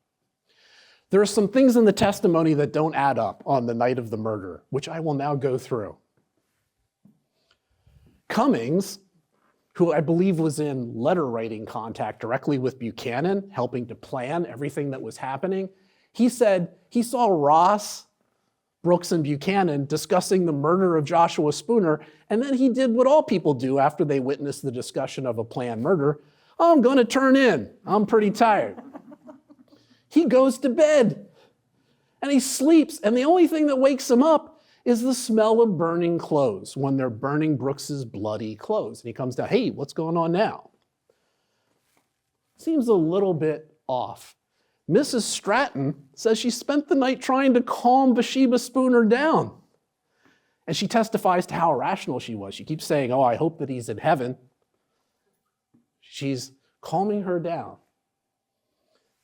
There are some things in the testimony that don't add up on the night of the murder, which I will now go through. Cummings, who I believe was in letter writing contact directly with Buchanan, helping to plan everything that was happening, he said he saw Ross, Brooks, and Buchanan discussing the murder of Joshua Spooner, and then he did what all people do after they witness the discussion of a planned murder. Oh, I'm going to turn in. I'm pretty tired. He goes to bed, and he sleeps, and the only thing that wakes him up is the smell of burning clothes when they're burning Brooks's bloody clothes. And he comes down, hey, what's going on now? Seems a little bit off. Mrs. Stratton says she spent the night trying to calm Bathsheba Spooner down. And she testifies to how irrational she was. She keeps saying, oh, I hope that he's in heaven. She's calming her down.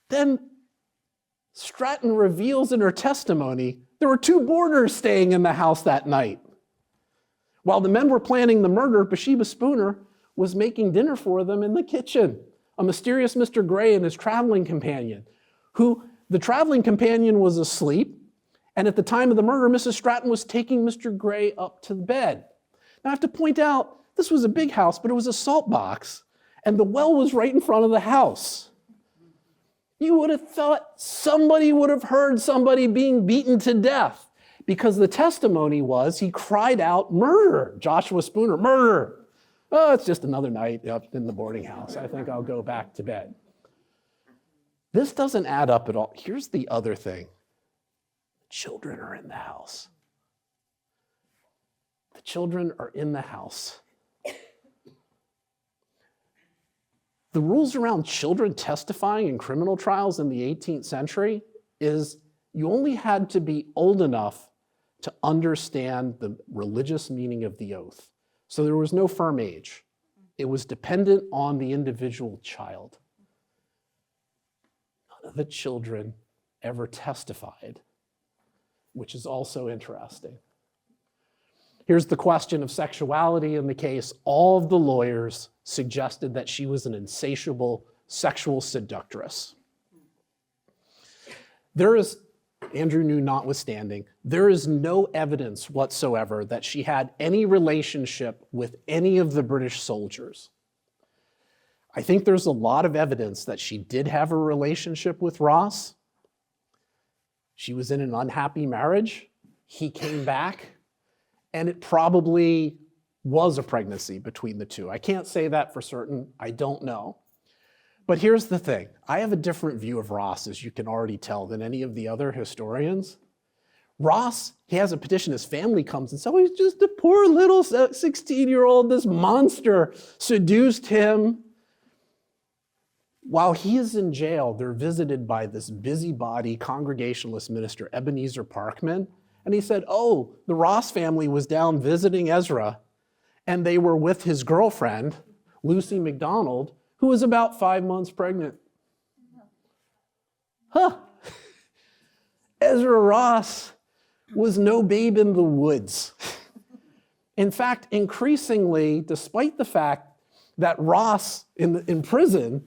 Then Stratton reveals in her testimony there were 2 boarders staying in the house that night. While the men were planning the murder, Bathsheba Spooner was making dinner for them in the kitchen. A mysterious Mr. Gray and his traveling companion, who the traveling companion was asleep, and at the time of the murder, Mrs. Stratton was taking Mr. Gray up to bed. Now I have to point out, this was a big house, but it was a salt box, and the well was right in front of the house. You would have thought somebody would have heard somebody being beaten to death, because the testimony was he cried out, murder, Joshua Spooner, murder. Oh, it's just another night up in the boarding house. I think I'll go back to bed. This doesn't add up at all. Here's the other thing. Children are in the house. The children are in the house. The rules around children testifying in criminal trials in the 18th century is you only had to be old enough to understand the religious meaning of the oath. So there was no firm age. It was dependent on the individual child. None of the children ever testified, which is also interesting. Here's the question of sexuality in the case. All of the lawyers suggested that she was an insatiable sexual seductress. There is, Andrew New notwithstanding, there is no evidence whatsoever that she had any relationship with any of the British soldiers. I think there's a lot of evidence that she did have a relationship with Ross. She was in an unhappy marriage. He came back, and it probably was a pregnancy between the two. I can't say that for certain. I don't know. But here's the thing. I have a different view of Ross, as you can already tell, than any of the other historians. Ross, he has a petition, his family comes and says, oh, he's just a poor little 16-year-old, this monster seduced him. While he is in jail, they're visited by this busybody Congregationalist minister, Ebenezer Parkman, and he said, oh, the Ross family was down visiting Ezra, and they were with his girlfriend, Lucy MacDonald, who was about 5 months pregnant. Huh. Ezra Ross was no babe in the woods. In fact, increasingly, despite the fact that Ross in prison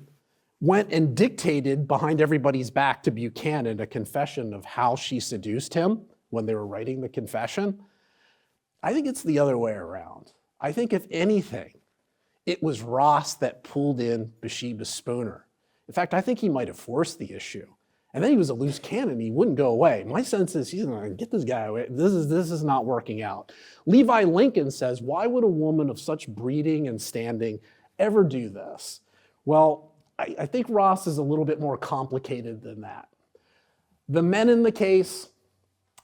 went and dictated behind everybody's back to Buchanan a confession of how she seduced him when they were writing the confession, I think it's the other way around. I think if anything, It was Ross that pulled in Bathsheba Spooner. In fact, I think he might have forced the issue. And then he was a loose cannon. He wouldn't go away. My sense is he's going to get this guy away. This is not working out. Levi Lincoln says, why would a woman of such breeding and standing ever do this? Well, I think Ross is a little bit more complicated than that. The men in the case,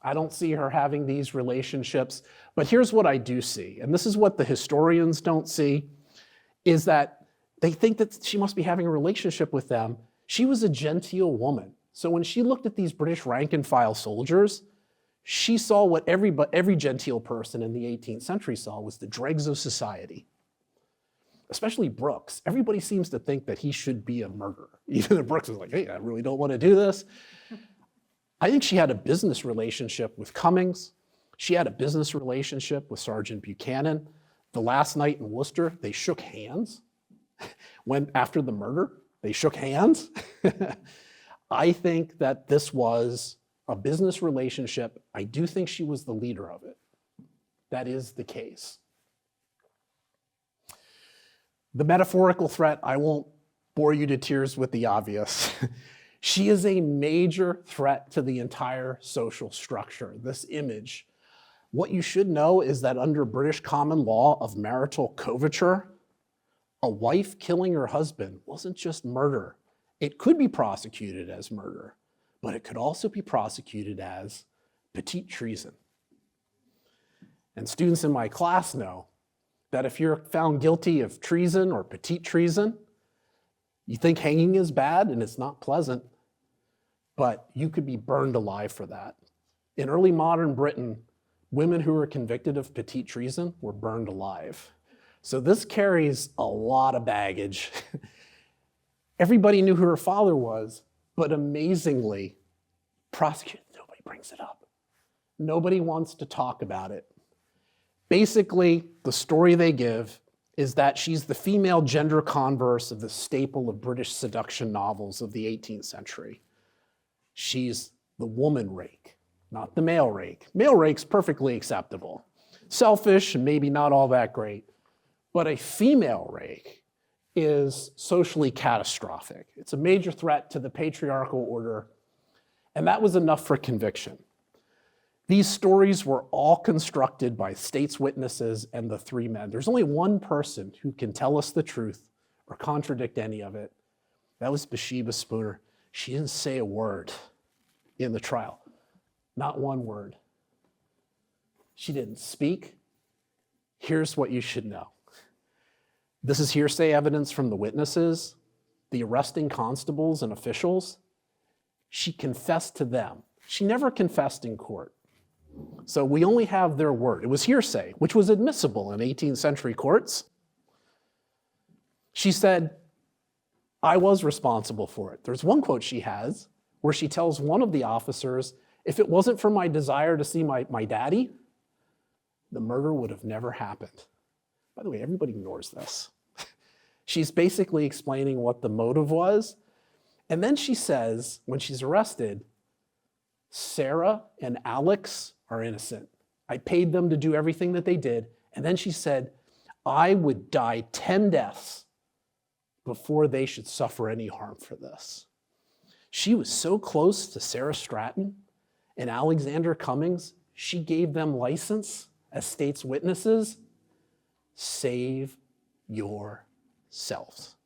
I don't see her having these relationships. But here's what I do see, and this is what the historians don't see, is that they think that she must be having a relationship with them. She was a genteel woman. So when she looked at these British rank and file soldiers, she saw what every genteel person in the 18th century saw, was the dregs of society. Especially Brooks. Everybody seems to think that he should be a murderer. Even Brooks was like, hey, I really don't want to do this. I think she had a business relationship with Cummings. She had a business relationship with Sergeant Buchanan. The last night in Worcester, they shook hands. After the murder, they shook hands. I think that this was a business relationship. I do think she was the leader of it. That is the case. The metaphorical threat, I won't bore you to tears with the obvious. She is a major threat to the entire social structure, this image. What you should know is that under British common law of marital coverture, a wife killing her husband wasn't just murder. It could be prosecuted as murder, but it could also be prosecuted as petite treason. And students in my class know that if you're found guilty of treason or petite treason, you think hanging is bad and it's not pleasant, but you could be burned alive for that. In early modern Britain, women who were convicted of petite treason were burned alive. So this carries a lot of baggage. Everybody knew who her father was, but amazingly, prosecutors, nobody brings it up. Nobody wants to talk about it. Basically, the story they give is that she's the female gender converse of the staple of British seduction novels of the 18th century. She's the woman rake, not the male rake. Male rake's perfectly acceptable. Selfish and maybe not all that great. But a female rake is socially catastrophic. It's a major threat to the patriarchal order, and that was enough for conviction. These stories were all constructed by state's witnesses and the three men. There's only one person who can tell us the truth or contradict any of it. That was Bathsheba Spooner. She didn't say a word in the trial, not one word. She didn't speak. Here's what you should know. This is hearsay evidence from the witnesses, the arresting constables and officials. She confessed to them. She never confessed in court. So we only have their word. It was hearsay, which was admissible in 18th century courts. She said, I was responsible for it. There's one quote she has where she tells one of the officers, if it wasn't for my desire to see my daddy, the murder would have never happened. By the way, everybody ignores this. She's basically explaining what the motive was. And then she says, when she's arrested, Sarah and Alex are innocent. I paid them to do everything that they did. And then she said, I would die 10 deaths before they should suffer any harm for this. She was so close to Sarah Stratton and Alexander Cummings, she gave them license as state's witnesses. Save yourselves.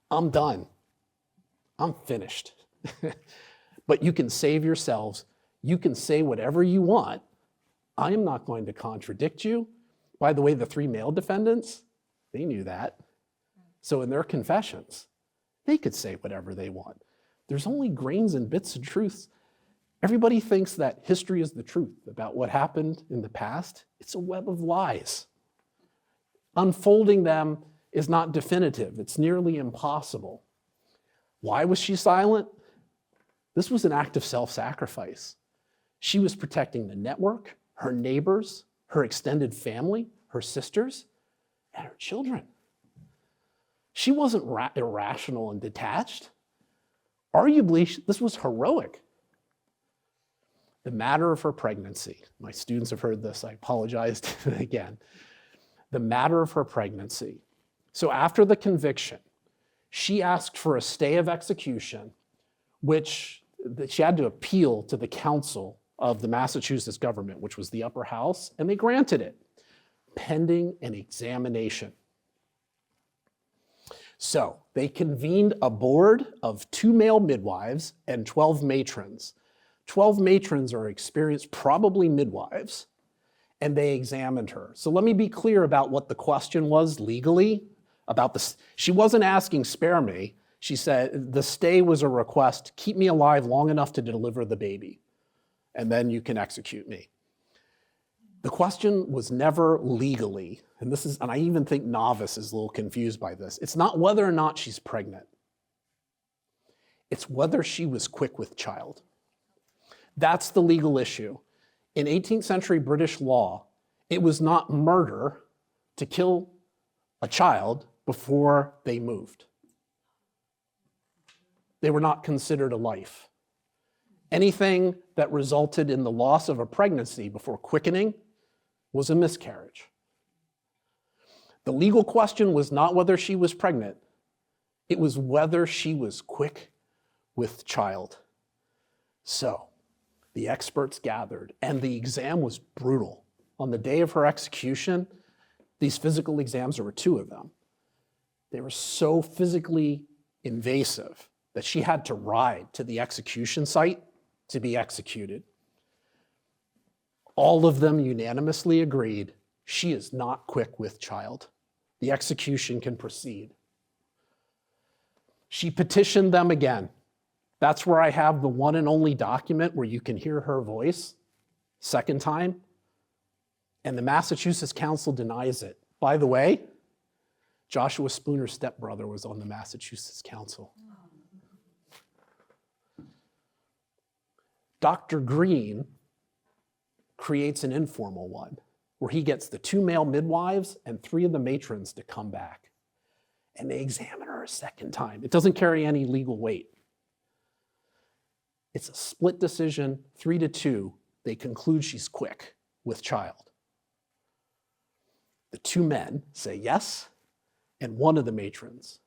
I'm done. I'm finished. But you can save yourselves. You can say whatever you want. I am not going to contradict you. By the way, the three male defendants, they knew that. So in their confessions, they could say whatever they want. There's only grains and bits of truth. Everybody thinks that history is the truth about what happened in the past. It's a web of lies. Unfolding them is not definitive. It's nearly impossible. Why was she silent? This was an act of self-sacrifice. She was protecting the network, her neighbors, her extended family, her sisters, and her children. She wasn't irrational and detached. Arguably, this was heroic. The matter of her pregnancy. My students have heard this. I apologize again. The matter of her pregnancy. So after the conviction, she asked for a stay of execution, which she had to appeal to the council of the Massachusetts government, which was the upper house, and they granted it, pending an examination. So they convened a board of 2 male midwives and 12 matrons. 12 matrons are experienced, probably midwives, and they examined her. So let me be clear about what the question was legally about this. She wasn't asking spare me. She said the stay was a request, keep me alive long enough to deliver the baby, and then you can execute me. The question was never legally, and I even think Novice is a little confused by this. It's not whether or not she's pregnant. It's whether she was quick with child. That's the legal issue. In 18th century British law, it was not murder to kill a child before they moved. They were not considered a life. Anything that resulted in the loss of a pregnancy before quickening was a miscarriage. The legal question was not whether she was pregnant, it was whether she was quick with child. So, the experts gathered, and the exam was brutal. On the day of her execution, these physical exams, there were 2 of them. They were so physically invasive that she had to ride to the execution site to be executed. All of them unanimously agreed she is not quick with child. The execution can proceed. She petitioned them again. That's where I have the one and only document where you can hear her voice, second time, and the Massachusetts Council denies it. By the way, Joshua Spooner's stepbrother was on the Massachusetts Council. Dr. Green creates an informal one where he gets the 2 male midwives and 3 of the matrons to come back. And they examine her a second time. It doesn't carry any legal weight. It's a split decision, 3-2. They conclude she's quick with child. The 2 men say yes, and 1 of the matrons,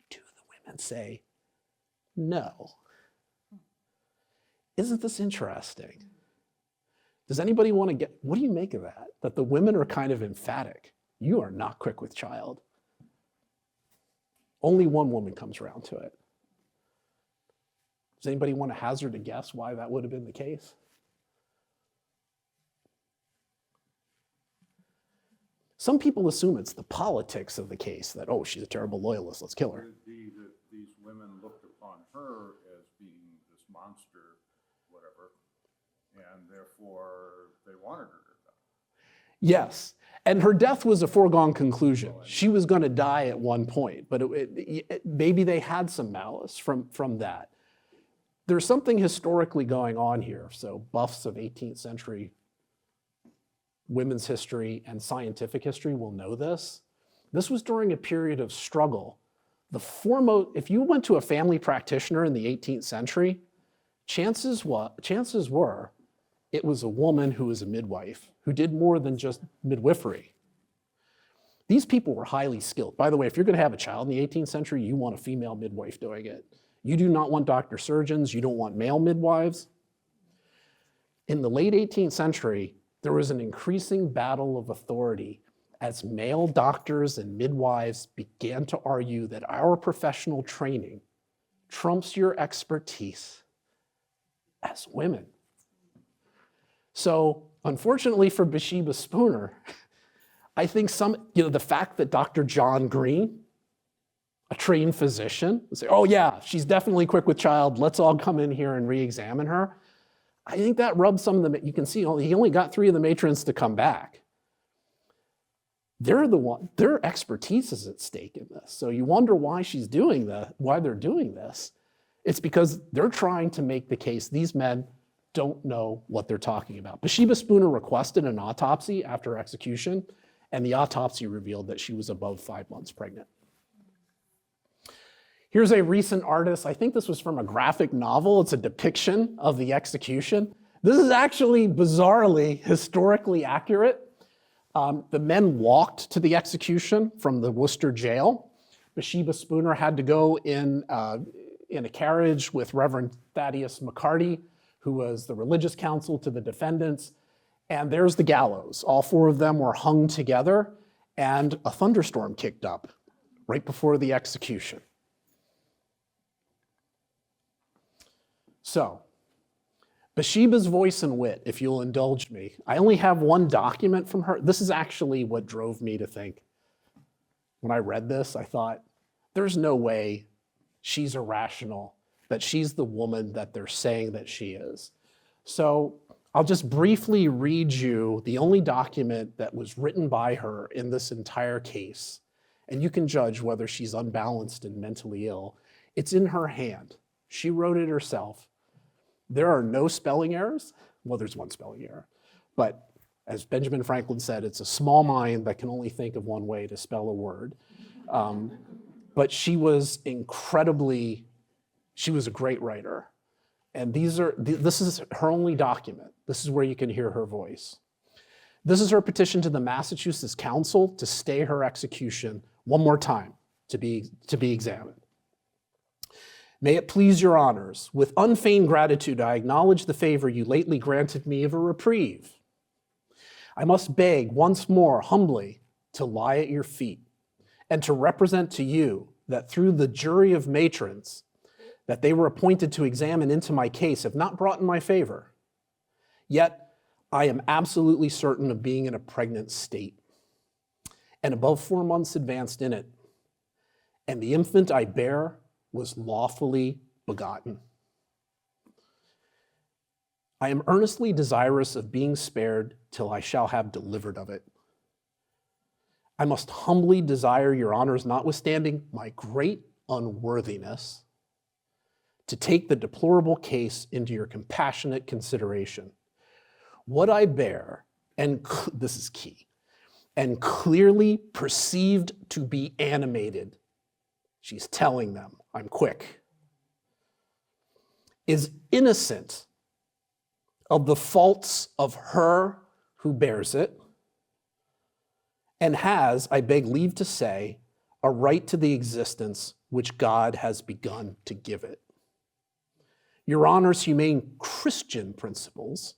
2 of the women say no. Isn't this interesting? Does anybody want to what do you make of that? That the women are kind of emphatic. You are not quick with child. Only 1 woman comes around to it. Does anybody want to hazard a guess why that would have been the case? Some people assume it's the politics of the case that, oh, she's a terrible loyalist, let's kill her. Could it be that these women looked upon her as being this monster, whatever, and therefore they wanted her to die? Yes, and her death was a foregone conclusion. She was going to die at one point, but maybe they had some malice from that. There's something historically going on here. So buffs of 18th century women's history and scientific history will know this. This was during a period of struggle. If you went to a family practitioner in the 18th century, chances were it was a woman who was a midwife who did more than just midwifery. These people were highly skilled. By the way, if you're going to have a child in the 18th century, you want a female midwife doing it. You do not want doctor surgeons. You don't want male midwives. In the late 18th century, there was an increasing battle of authority as male doctors and midwives began to argue that our professional training trumps your expertise as women. So, unfortunately for Bathsheba Spooner, I think the fact that Dr. John Green, a trained physician, would say, oh yeah, she's definitely quick with child, let's all come in here and re-examine her. I think that rubs some of them, you can see, he only got 3 of the matrons to come back. Their expertise is at stake in this. So you wonder why why they're doing this. It's because they're trying to make the case these men don't know what they're talking about. Bathsheba Spooner requested an autopsy after execution, and the autopsy revealed that she was above 5 months pregnant. Here's a recent artist. I think this was from a graphic novel. It's a depiction of the execution. This is actually bizarrely historically accurate. The men walked to the execution from the Worcester jail. Bathsheba Spooner had to go in a carriage with Reverend Thaddeus McCarty, who was the religious counsel to the defendants. And there's the gallows. All four of them were hung together, and a thunderstorm kicked up right before the execution. So, Bathsheba's voice and wit, if you'll indulge me. I only have one document from her. This is actually what drove me to think. When I read this, I thought, there's no way she's irrational, that she's the woman that they're saying that she is. So I'll just briefly read you the only document that was written by her in this entire case, and you can judge whether she's unbalanced and mentally ill. It's in her hand. She wrote it herself. There are no spelling errors. Well, there's one spelling error. But as Benjamin Franklin said, it's a small mind that can only think of one way to spell a word. But she was she was a great writer. And this is her only document. This is where you can hear her voice. This is her petition to the Massachusetts Council to stay her execution one more time to be examined. May it please your honors, with unfeigned gratitude, I acknowledge the favor you lately granted me of a reprieve. I must beg once more humbly to lie at your feet and to represent to you that through the jury of matrons that they were appointed to examine into my case have not brought in my favor. Yet I am absolutely certain of being in a pregnant state and above 4 months advanced in it, and the infant I bear was lawfully begotten. I am earnestly desirous of being spared till I shall have delivered of it. I must humbly desire your honors, notwithstanding my great unworthiness, to take the deplorable case into your compassionate consideration. What I bear, and this is key, and clearly perceived to be animated, she's telling them, I'm quick, is innocent of the faults of her who bears it, and has, I beg leave to say, a right to the existence which God has begun to give it. Your honor's humane Christian principles,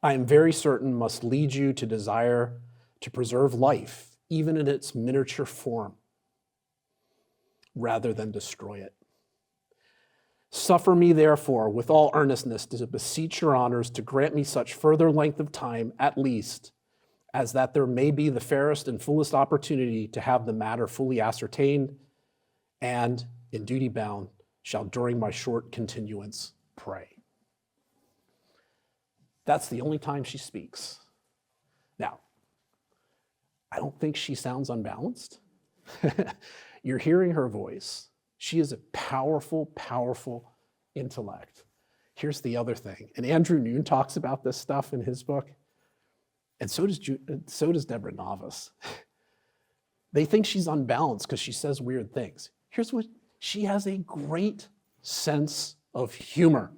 I am very certain, must lead you to desire to preserve life, even in its miniature form, rather than destroy it. Suffer me, therefore, with all earnestness to beseech your honors to grant me such further length of time, at least, as that there may be the fairest and fullest opportunity to have the matter fully ascertained, and, in duty bound, shall during my short continuance pray. That's the only time she speaks. Now, I don't think she sounds unbalanced. You're hearing her voice. She is a powerful, powerful intellect. Here's the other thing, and Andrew Noon talks about this stuff in his book, and so does Deborah Novice. They think she's unbalanced because she says weird things. Here's what, she has a great sense of humor.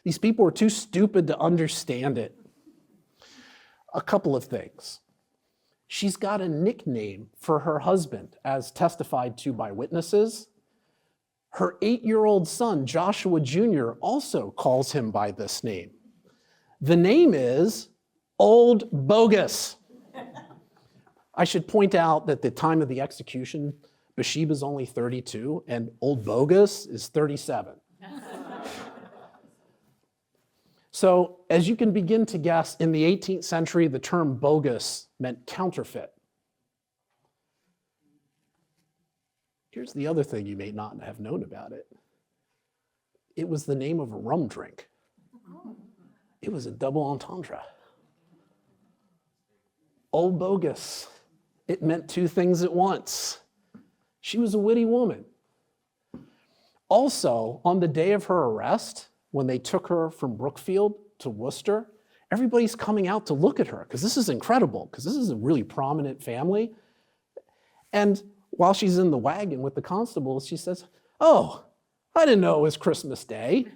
These people are too stupid to understand it. A couple of things. She's got a nickname for her husband, as testified to by witnesses. Her 8-year-old son, Joshua Jr., also calls him by this name. The name is Old Bogus. I should point out that at the time of the execution, Bathsheba's only 32 and Old Bogus is 37. So, as you can begin to guess, in the 18th century, the term bogus meant counterfeit. Here's the other thing you may not have known about it. It was the name of a rum drink. It was a double entendre. Old Bogus. It meant two things at once. She was a witty woman. Also, on the day of her arrest, when they took her from Brookfield to Worcester, everybody's coming out to look at her, because this is incredible, because this is a really prominent family. And while she's in the wagon with the constables, she says, "Oh, I didn't know it was Christmas Day."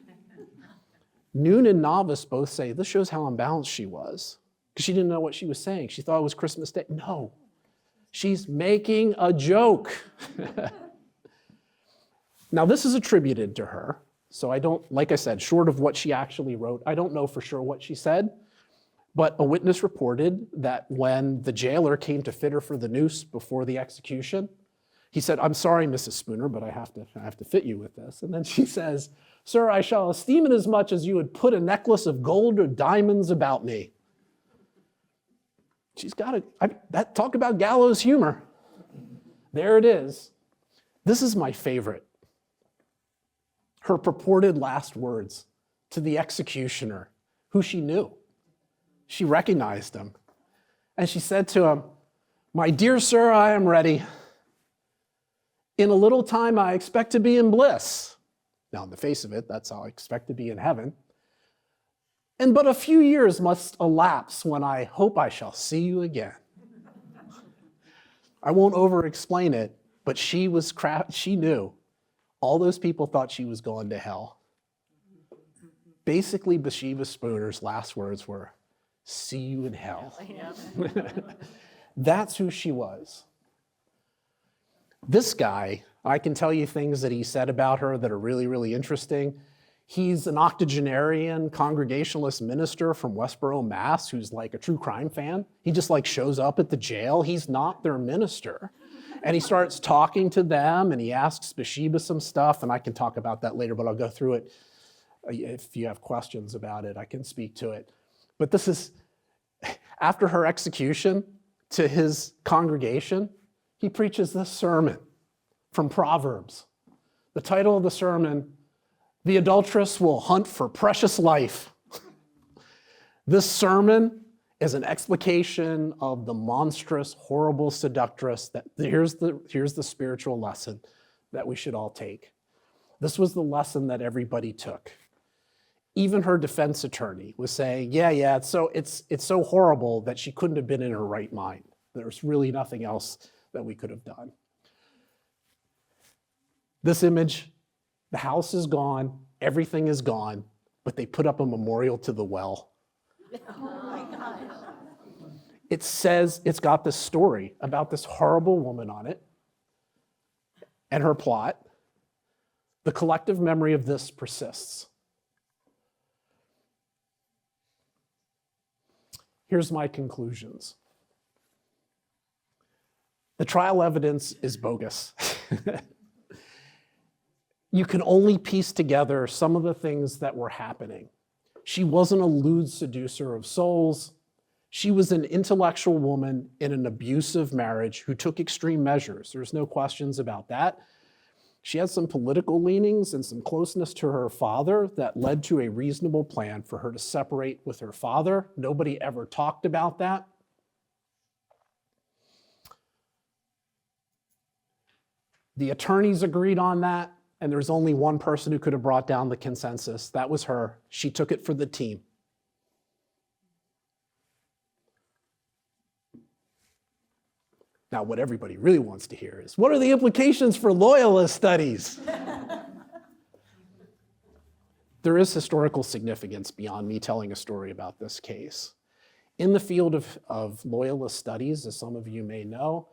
Noon and Novice both say this shows how unbalanced she was. because she didn't know what she was saying. She thought it was Christmas Day. No, she's making a joke. Now, this is attributed to her. So I don't, like I said, short of what she actually wrote, I don't know for sure what she said. But a witness reported that when the jailer came to fit her for the noose before the execution, he said, "I'm sorry, Mrs. Spooner, but I have to fit you with this." And then she says, "Sir, I shall esteem it as much as you would put a necklace of gold or diamonds about me." She's got that talk about gallows humor. There it is. This is my favorite. Her purported last words to the executioner, who she knew. She recognized him. And she said to him, "My dear sir, I am ready. In a little time, I expect to be in bliss." Now, on the face of it, that's how I expect to be in heaven. "And but a few years must elapse when I hope I shall see you again." I won't over-explain it, but she knew. All those people thought she was going to hell. Basically, Bathsheba Spooner's last words were, "See you in hell." That's who she was. This guy, I can tell you things that he said about her that are really, really interesting. He's an octogenarian Congregationalist minister from Westboro, Mass, who's like a true crime fan. He just like shows up at the jail. He's not their minister. And he starts talking to them, and he asks Bathsheba some stuff, and I can talk about that later, but I'll go through it. If you have questions about it, I can speak to it. But this is, after her execution, to his congregation, he preaches this sermon from Proverbs. The title of the sermon, "The Adulteress Will Hunt for Precious Life." This sermon is an explication of the monstrous, horrible seductress. That here's the spiritual lesson that we should all take. This was the lesson that everybody took. Even her defense attorney was saying, yeah, it's so horrible that she couldn't have been in her right mind. There's really nothing else that we could have done. This image, the house is gone, everything is gone, but they put up a memorial to the well. Oh my gosh. It says, it's got this story about this horrible woman on it and her plot. The collective memory of this persists. Here's my conclusions. The trial evidence is bogus. You can only piece together some of the things that were happening. She wasn't a lewd seducer of souls. She was an intellectual woman in an abusive marriage who took extreme measures. There's no questions about that. She had some political leanings and some closeness to her father that led to a reasonable plan for her to separate with her father. Nobody ever talked about that. The attorneys agreed on that, and there's only one person who could have brought down the consensus. That was her. She took it for the team. Now, what everybody really wants to hear is, what are the implications for loyalist studies? There is historical significance beyond me telling a story about this case. In the field of loyalist studies, as some of you may know,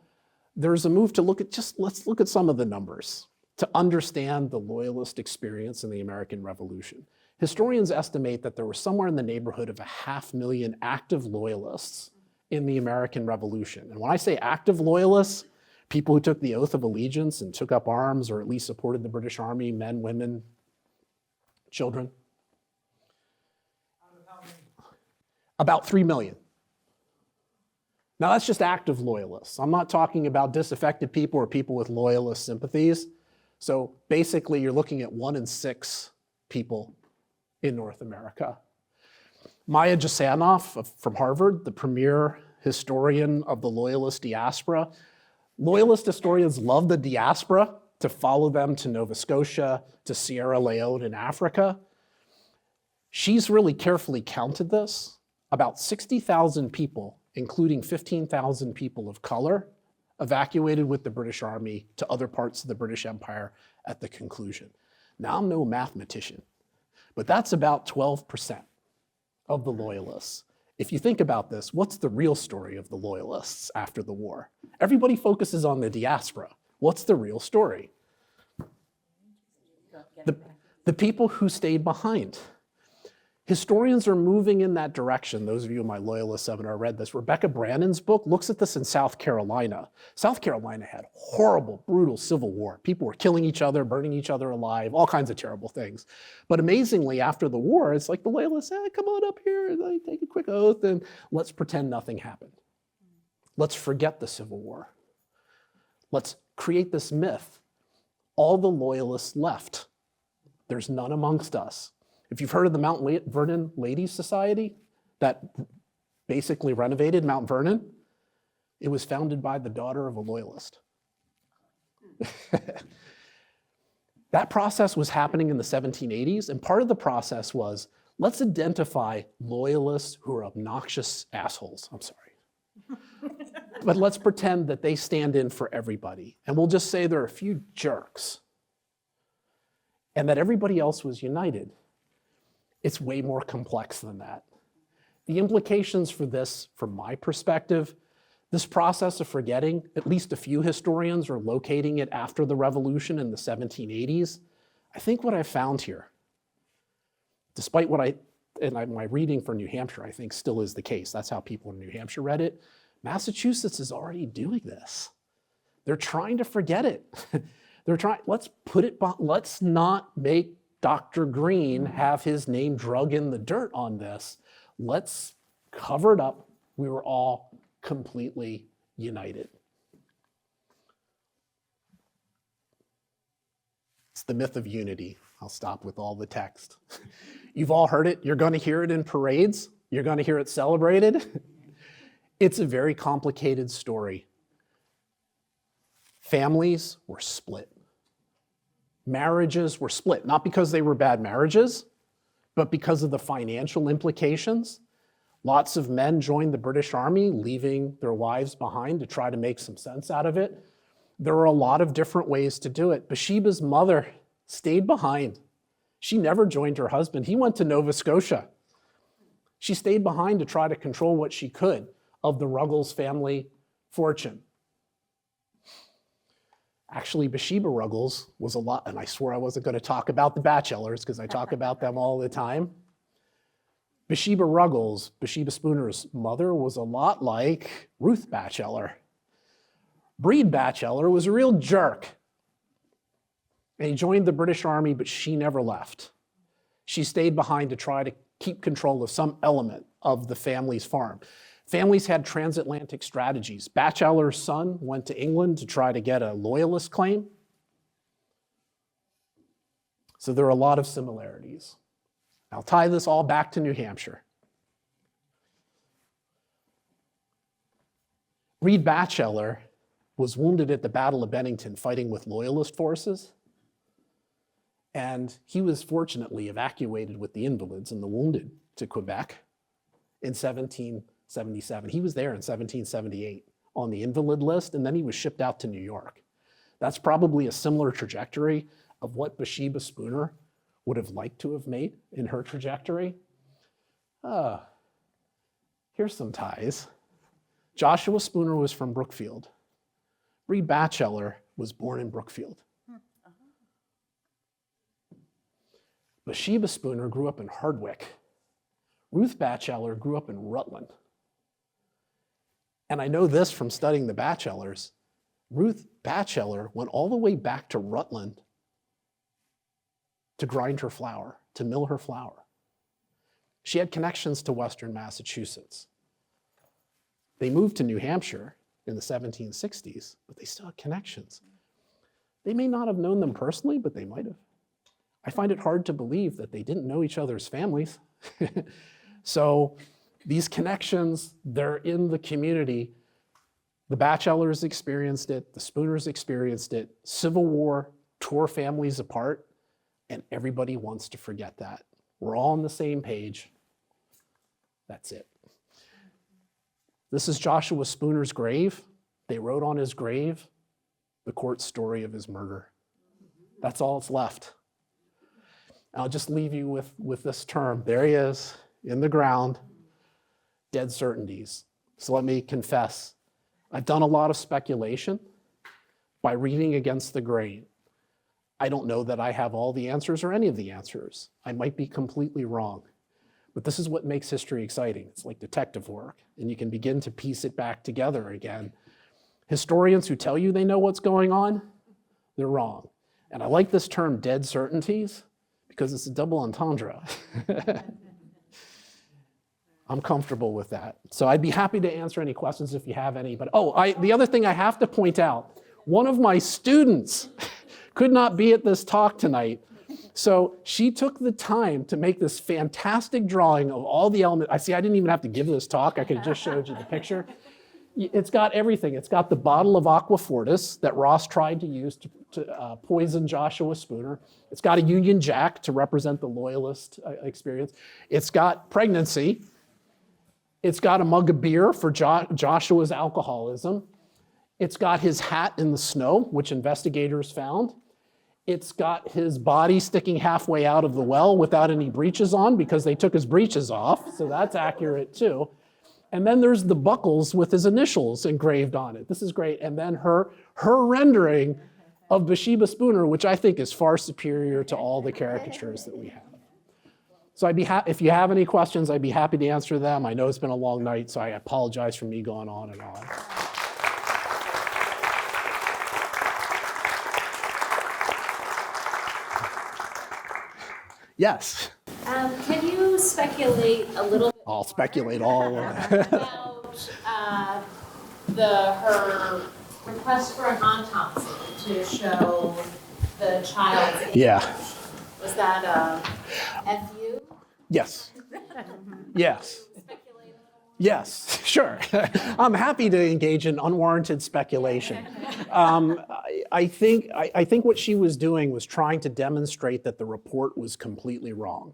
there's a move to let's look at some of the numbers to understand the loyalist experience in the American Revolution. Historians estimate that there were somewhere in the neighborhood of 500,000 active loyalists in the American Revolution. And when I say active loyalists, people who took the oath of allegiance and took up arms or at least supported the British Army, men, women, children. About 3 million. Now that's just active loyalists. I'm not talking about disaffected people or people with loyalist sympathies. So basically you're looking at 1 in 6 people in North America. Maya Jasanoff from Harvard, the premier historian of the Loyalist diaspora. Loyalist historians love the diaspora to follow them to Nova Scotia, to Sierra Leone in Africa. She's really carefully counted this. About 60,000 people, including 15,000 people of color, evacuated with the British Army to other parts of the British Empire at the conclusion. Now, I'm no mathematician, but that's about 12% of the loyalists. If you think about this, what's the real story of the Loyalists after the war? Everybody focuses on the diaspora. What's the real story? The people who stayed behind. Historians are moving in that direction. Those of you in my Loyalist seminar read this. Rebecca Brannon's book looks at this in South Carolina. South Carolina had horrible, brutal civil war. People were killing each other, burning each other alive, all kinds of terrible things. But amazingly, after the war, it's like the Loyalists said, come on up here, like, take a quick oath, and let's pretend nothing happened. Let's forget the Civil War. Let's create this myth. All the Loyalists left. There's none amongst us. If you've heard of the Mount Vernon Ladies Society that basically renovated Mount Vernon, it was founded by the daughter of a Loyalist. That process was happening in the 1780s, and part of the process was, let's identify Loyalists who are obnoxious assholes. I'm sorry. But let's pretend that they stand in for everybody, and we'll just say there are a few jerks, and that everybody else was united. It's way more complex than that. The implications for this, from my perspective, this process of forgetting, at least a few historians are locating it after the revolution in the 1780s. I think what I found here, despite what my reading for New Hampshire, I think still is the case. That's how people in New Hampshire read it. Massachusetts is already doing this. They're trying to forget it. Let's not make Dr. Green have his name drug in the dirt on this. Let's cover it up. We were all completely united. It's the myth of unity. I'll stop with all the text. You've all heard it. You're going to hear it in parades. You're going to hear it celebrated. It's a very complicated story. Families were split. Marriages were split, not because they were bad marriages, but because of the financial implications. Lots of men joined the British Army, leaving their wives behind to try to make some sense out of it. There are a lot of different ways to do it. Bathsheba's mother stayed behind. She never joined her husband. He went to Nova Scotia. She stayed behind to try to control what she could of the Ruggles family fortune. Actually, Bathsheba Ruggles was a lot, and I swore I wasn't going to talk about the Batchelors because I talk about them all the time. Bathsheba Ruggles, Bathsheba Spooner's mother, was a lot like Ruth Batchelor. Breed Batchelor was a real jerk. And he joined the British Army, but she never left. She stayed behind to try to keep control of some element of the family's farm. Families had transatlantic strategies. Batchelor's son went to England to try to get a loyalist claim. So there are a lot of similarities. I'll tie this all back to New Hampshire. Reed Batchelor was wounded at the Battle of Bennington fighting with loyalist forces. And he was fortunately evacuated with the invalids and the wounded to Quebec in 1777. He was there in 1778 on the invalid list, and then he was shipped out to New York. That's probably a similar trajectory of what Bathsheba Spooner would have liked to have made in her trajectory. Here's some ties. Joshua Spooner was from Brookfield. Reed Batchelor was born in Brookfield. Bathsheba Spooner grew up in Hardwick. Ruth Batchelor grew up in Rutland. And I know this from studying the Batchelors. Ruth Batchelor went all the way back to Rutland to grind her flour, to mill her flour. She had connections to Western Massachusetts. They moved to New Hampshire in the 1760s, but they still had connections. They may not have known them personally, but they might have. I find it hard to believe that they didn't know each other's families. So these connections, they're in the community. The Batchelors experienced it, the Spooners experienced it. Civil War tore families apart, and everybody wants to forget that. We're all on the same page. That's it. This is Joshua Spooner's grave. They wrote on his grave the court story of his murder. That's all that's left. I'll just leave you with this term. There he is in the ground. dead certainties. So let me confess, I've done a lot of speculation by reading against the grain. I don't know that I have all the answers or any of the answers. I might be completely wrong. But this is what makes history exciting. It's like detective work, and you can begin to piece it back together again. Historians who tell you they know what's going on, they're wrong. And I like this term dead certainties because it's a double entendre. I'm comfortable with that. So I'd be happy to answer any questions if you have any. But the other thing I have to point out, one of my students could not be at this talk tonight. So she took the time to make this fantastic drawing of all the elements. I didn't even have to give this talk. I could have just showed you the picture. It's got everything. It's got the bottle of aquafortis that Ross tried to use to poison Joshua Spooner. It's got a Union Jack to represent the Loyalist experience. It's got pregnancy. It's got a mug of beer for Joshua's alcoholism. It's got his hat in the snow, which investigators found. It's got his body sticking halfway out of the well without any breeches on because they took his breeches off, so that's accurate too. And then there's the buckles with his initials engraved on it. This is great. And then her rendering of Bathsheba Spooner, which I think is far superior to all the caricatures that we have. So if you have any questions, I'd be happy to answer them. I know it's been a long night, so I apologize for me going on and on. Yes. Can you speculate a little bit? I'll speculate all about her request for an autopsy to show the child's age? Yeah. Was that a FU? Yes. Yes. Speculate a little? Yes, sure. I'm happy to engage in unwarranted speculation. I think what she was doing was trying to demonstrate that the report was completely wrong.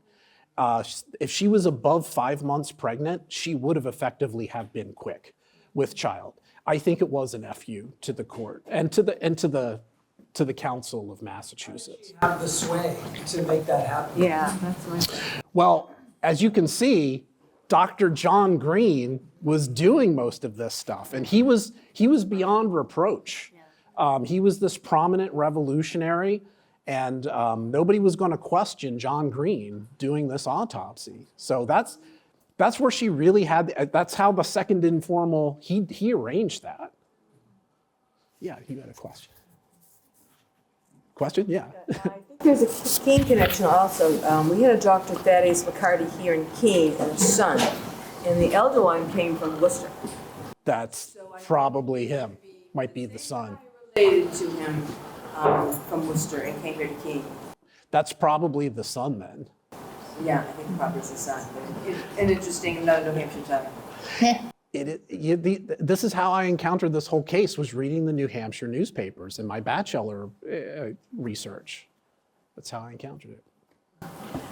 If she was above 5 months pregnant, she would have effectively have been quick with child. I think it was an FU to the court and to the Council of Massachusetts. Have the sway to make that happen. Yeah, that's right. Well, as you can see, Dr. John Green was doing most of this stuff, and he was beyond reproach. He was this prominent revolutionary, and nobody was going to question John Green doing this autopsy. So that's where she really had. That's how the second informal he arranged that. Yeah, you had a question. Question? Yeah. I think there's a Keene connection also. We had a Dr. Thaddeus McCarty here in Keene and a son, and the elder one came from Worcester. That's probably him. Might be the son. Related to him from Worcester and came here to Keene. That's probably the son then. Yeah, I think probably it's the son. But an interesting, another New Hampshire time. This is how I encountered this whole case, was reading the New Hampshire newspapers in my bachelor research. That's how I encountered it.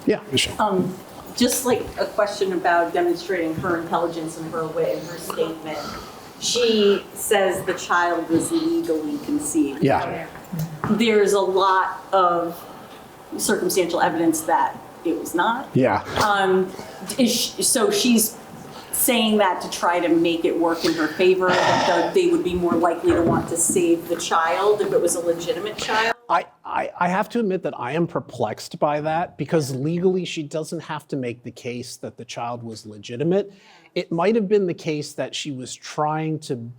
Yeah, Michelle. Just like a question about demonstrating her intelligence and her wit in her statement. She says the child was legally conceived. Yeah. There's a lot of circumstantial evidence that it was not. Yeah. So she's saying that to try to make it work in her favor, that they would be more likely to want to save the child if it was a legitimate child? I have to admit that I am perplexed by that, because legally she doesn't have to make the case that the child was legitimate. It might have been the case that she was trying to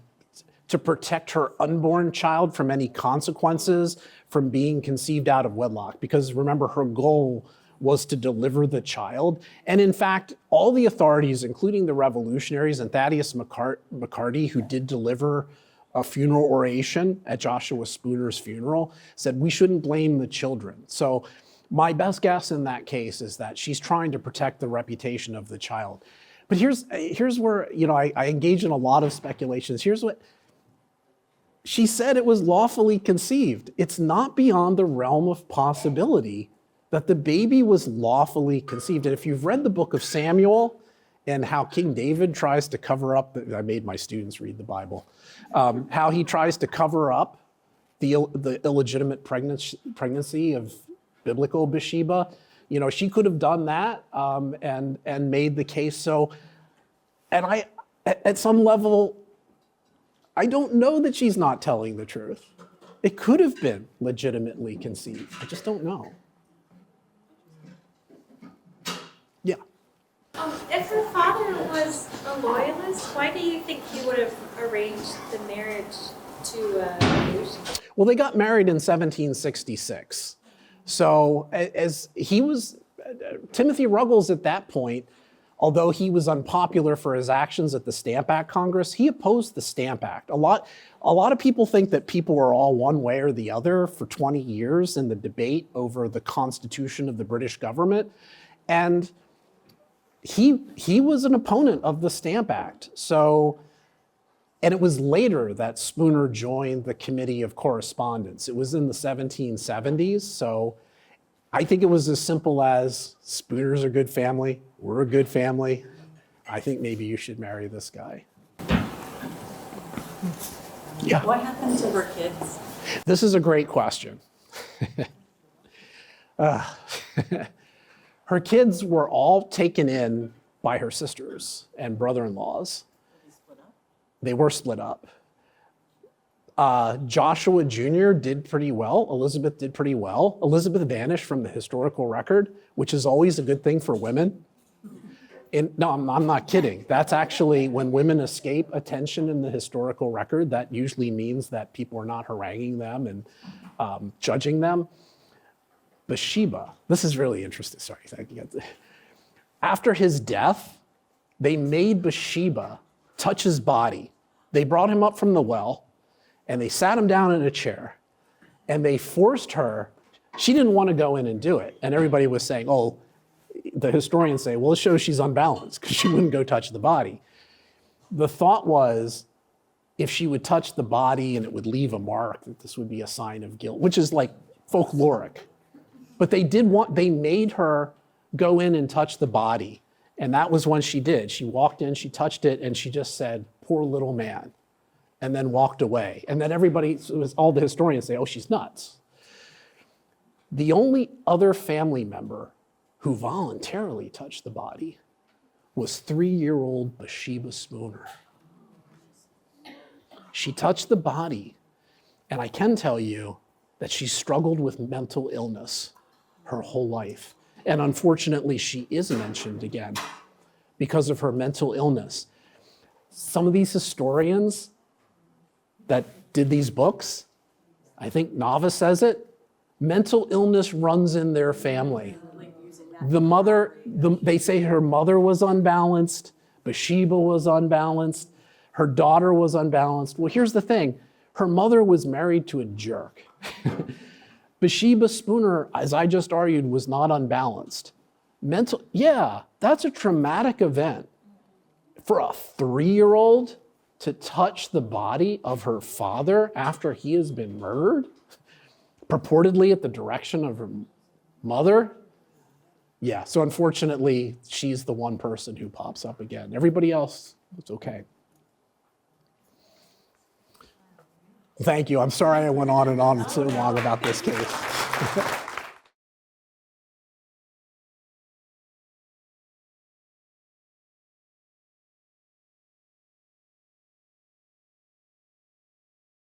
protect her unborn child from any consequences from being conceived out of wedlock, because remember, her goal was to deliver the child. And in fact, all the authorities, including the revolutionaries and Thaddeus McCarty, who did deliver a funeral oration at Joshua Spooner's funeral, said we shouldn't blame the children. So my best guess in that case is that she's trying to protect the reputation of the child. But here's where, I engage in a lot of speculations. Here's what she said: it was lawfully conceived. It's not beyond the realm of possibility that the baby was lawfully conceived. And if you've read the book of Samuel and how King David tries to cover up, I made my students read the Bible, how he tries to cover up the illegitimate pregnancy of biblical Bathsheba, she could have done that and made the case. So And at some level, I don't know that she's not telling the truth. It could have been legitimately conceived. I just don't know. Yeah. If her father was a loyalist, why do you think he would have arranged the marriage to Bathsheba? Well, they got married in 1766. So as he was, Timothy Ruggles at that point, although he was unpopular for his actions at the Stamp Act Congress, he opposed the Stamp Act. A lot of people think that people were all one way or the other for 20 years in the debate over the Constitution of the British government. And he was an opponent of the Stamp Act. So, and it was later that Spooner joined the Committee of Correspondence. It was in the 1770s. So I think it was as simple as Spooner's a good family, we're a good family. I think maybe you should marry this guy. Yeah. What happened to her kids? This is a great question. Her kids were all taken in by her sisters and brother-in-laws. They were split up. Joshua Jr. did pretty well. Elizabeth did pretty well. Elizabeth vanished from the historical record, which is always a good thing for women. No, I'm not kidding. That's actually when women escape attention in the historical record, that usually means that people are not haranguing them and judging them. Bathsheba, this is really interesting. Sorry. After his death, they made Bathsheba touch his body. They brought him up from the well, and they sat him down in a chair, and they forced her. She didn't want to go in and do it. And everybody was saying, oh, the historians say, well, it shows she's unbalanced because she wouldn't go touch the body. The thought was, if she would touch the body and it would leave a mark, that this would be a sign of guilt, which is like folkloric. But they made her go in and touch the body. And that was when she did. She walked in, she touched it, and she just said, poor little man, and then walked away. And then all the historians say, oh, she's nuts. The only other family member who voluntarily touched the body was 3-year-old Bathsheba Spooner. She touched the body, and I can tell you that she struggled with mental illness her whole life. And unfortunately, she is mentioned again because of her mental illness. Some of these historians that did these books, I think Knouff says it, mental illness runs in their family. The mother, they say her mother was unbalanced, Bathsheba was unbalanced, her daughter was unbalanced. Well, here's the thing, her mother was married to a jerk. Bathsheba Spooner, as I just argued, was not unbalanced. Yeah, that's a traumatic event. For a 3-year-old to touch the body of her father after he has been murdered, purportedly at the direction of her mother, yeah, so unfortunately, she's the one person who pops up again. Everybody else, it's okay. Thank you. I'm sorry I went on and on so long about this case.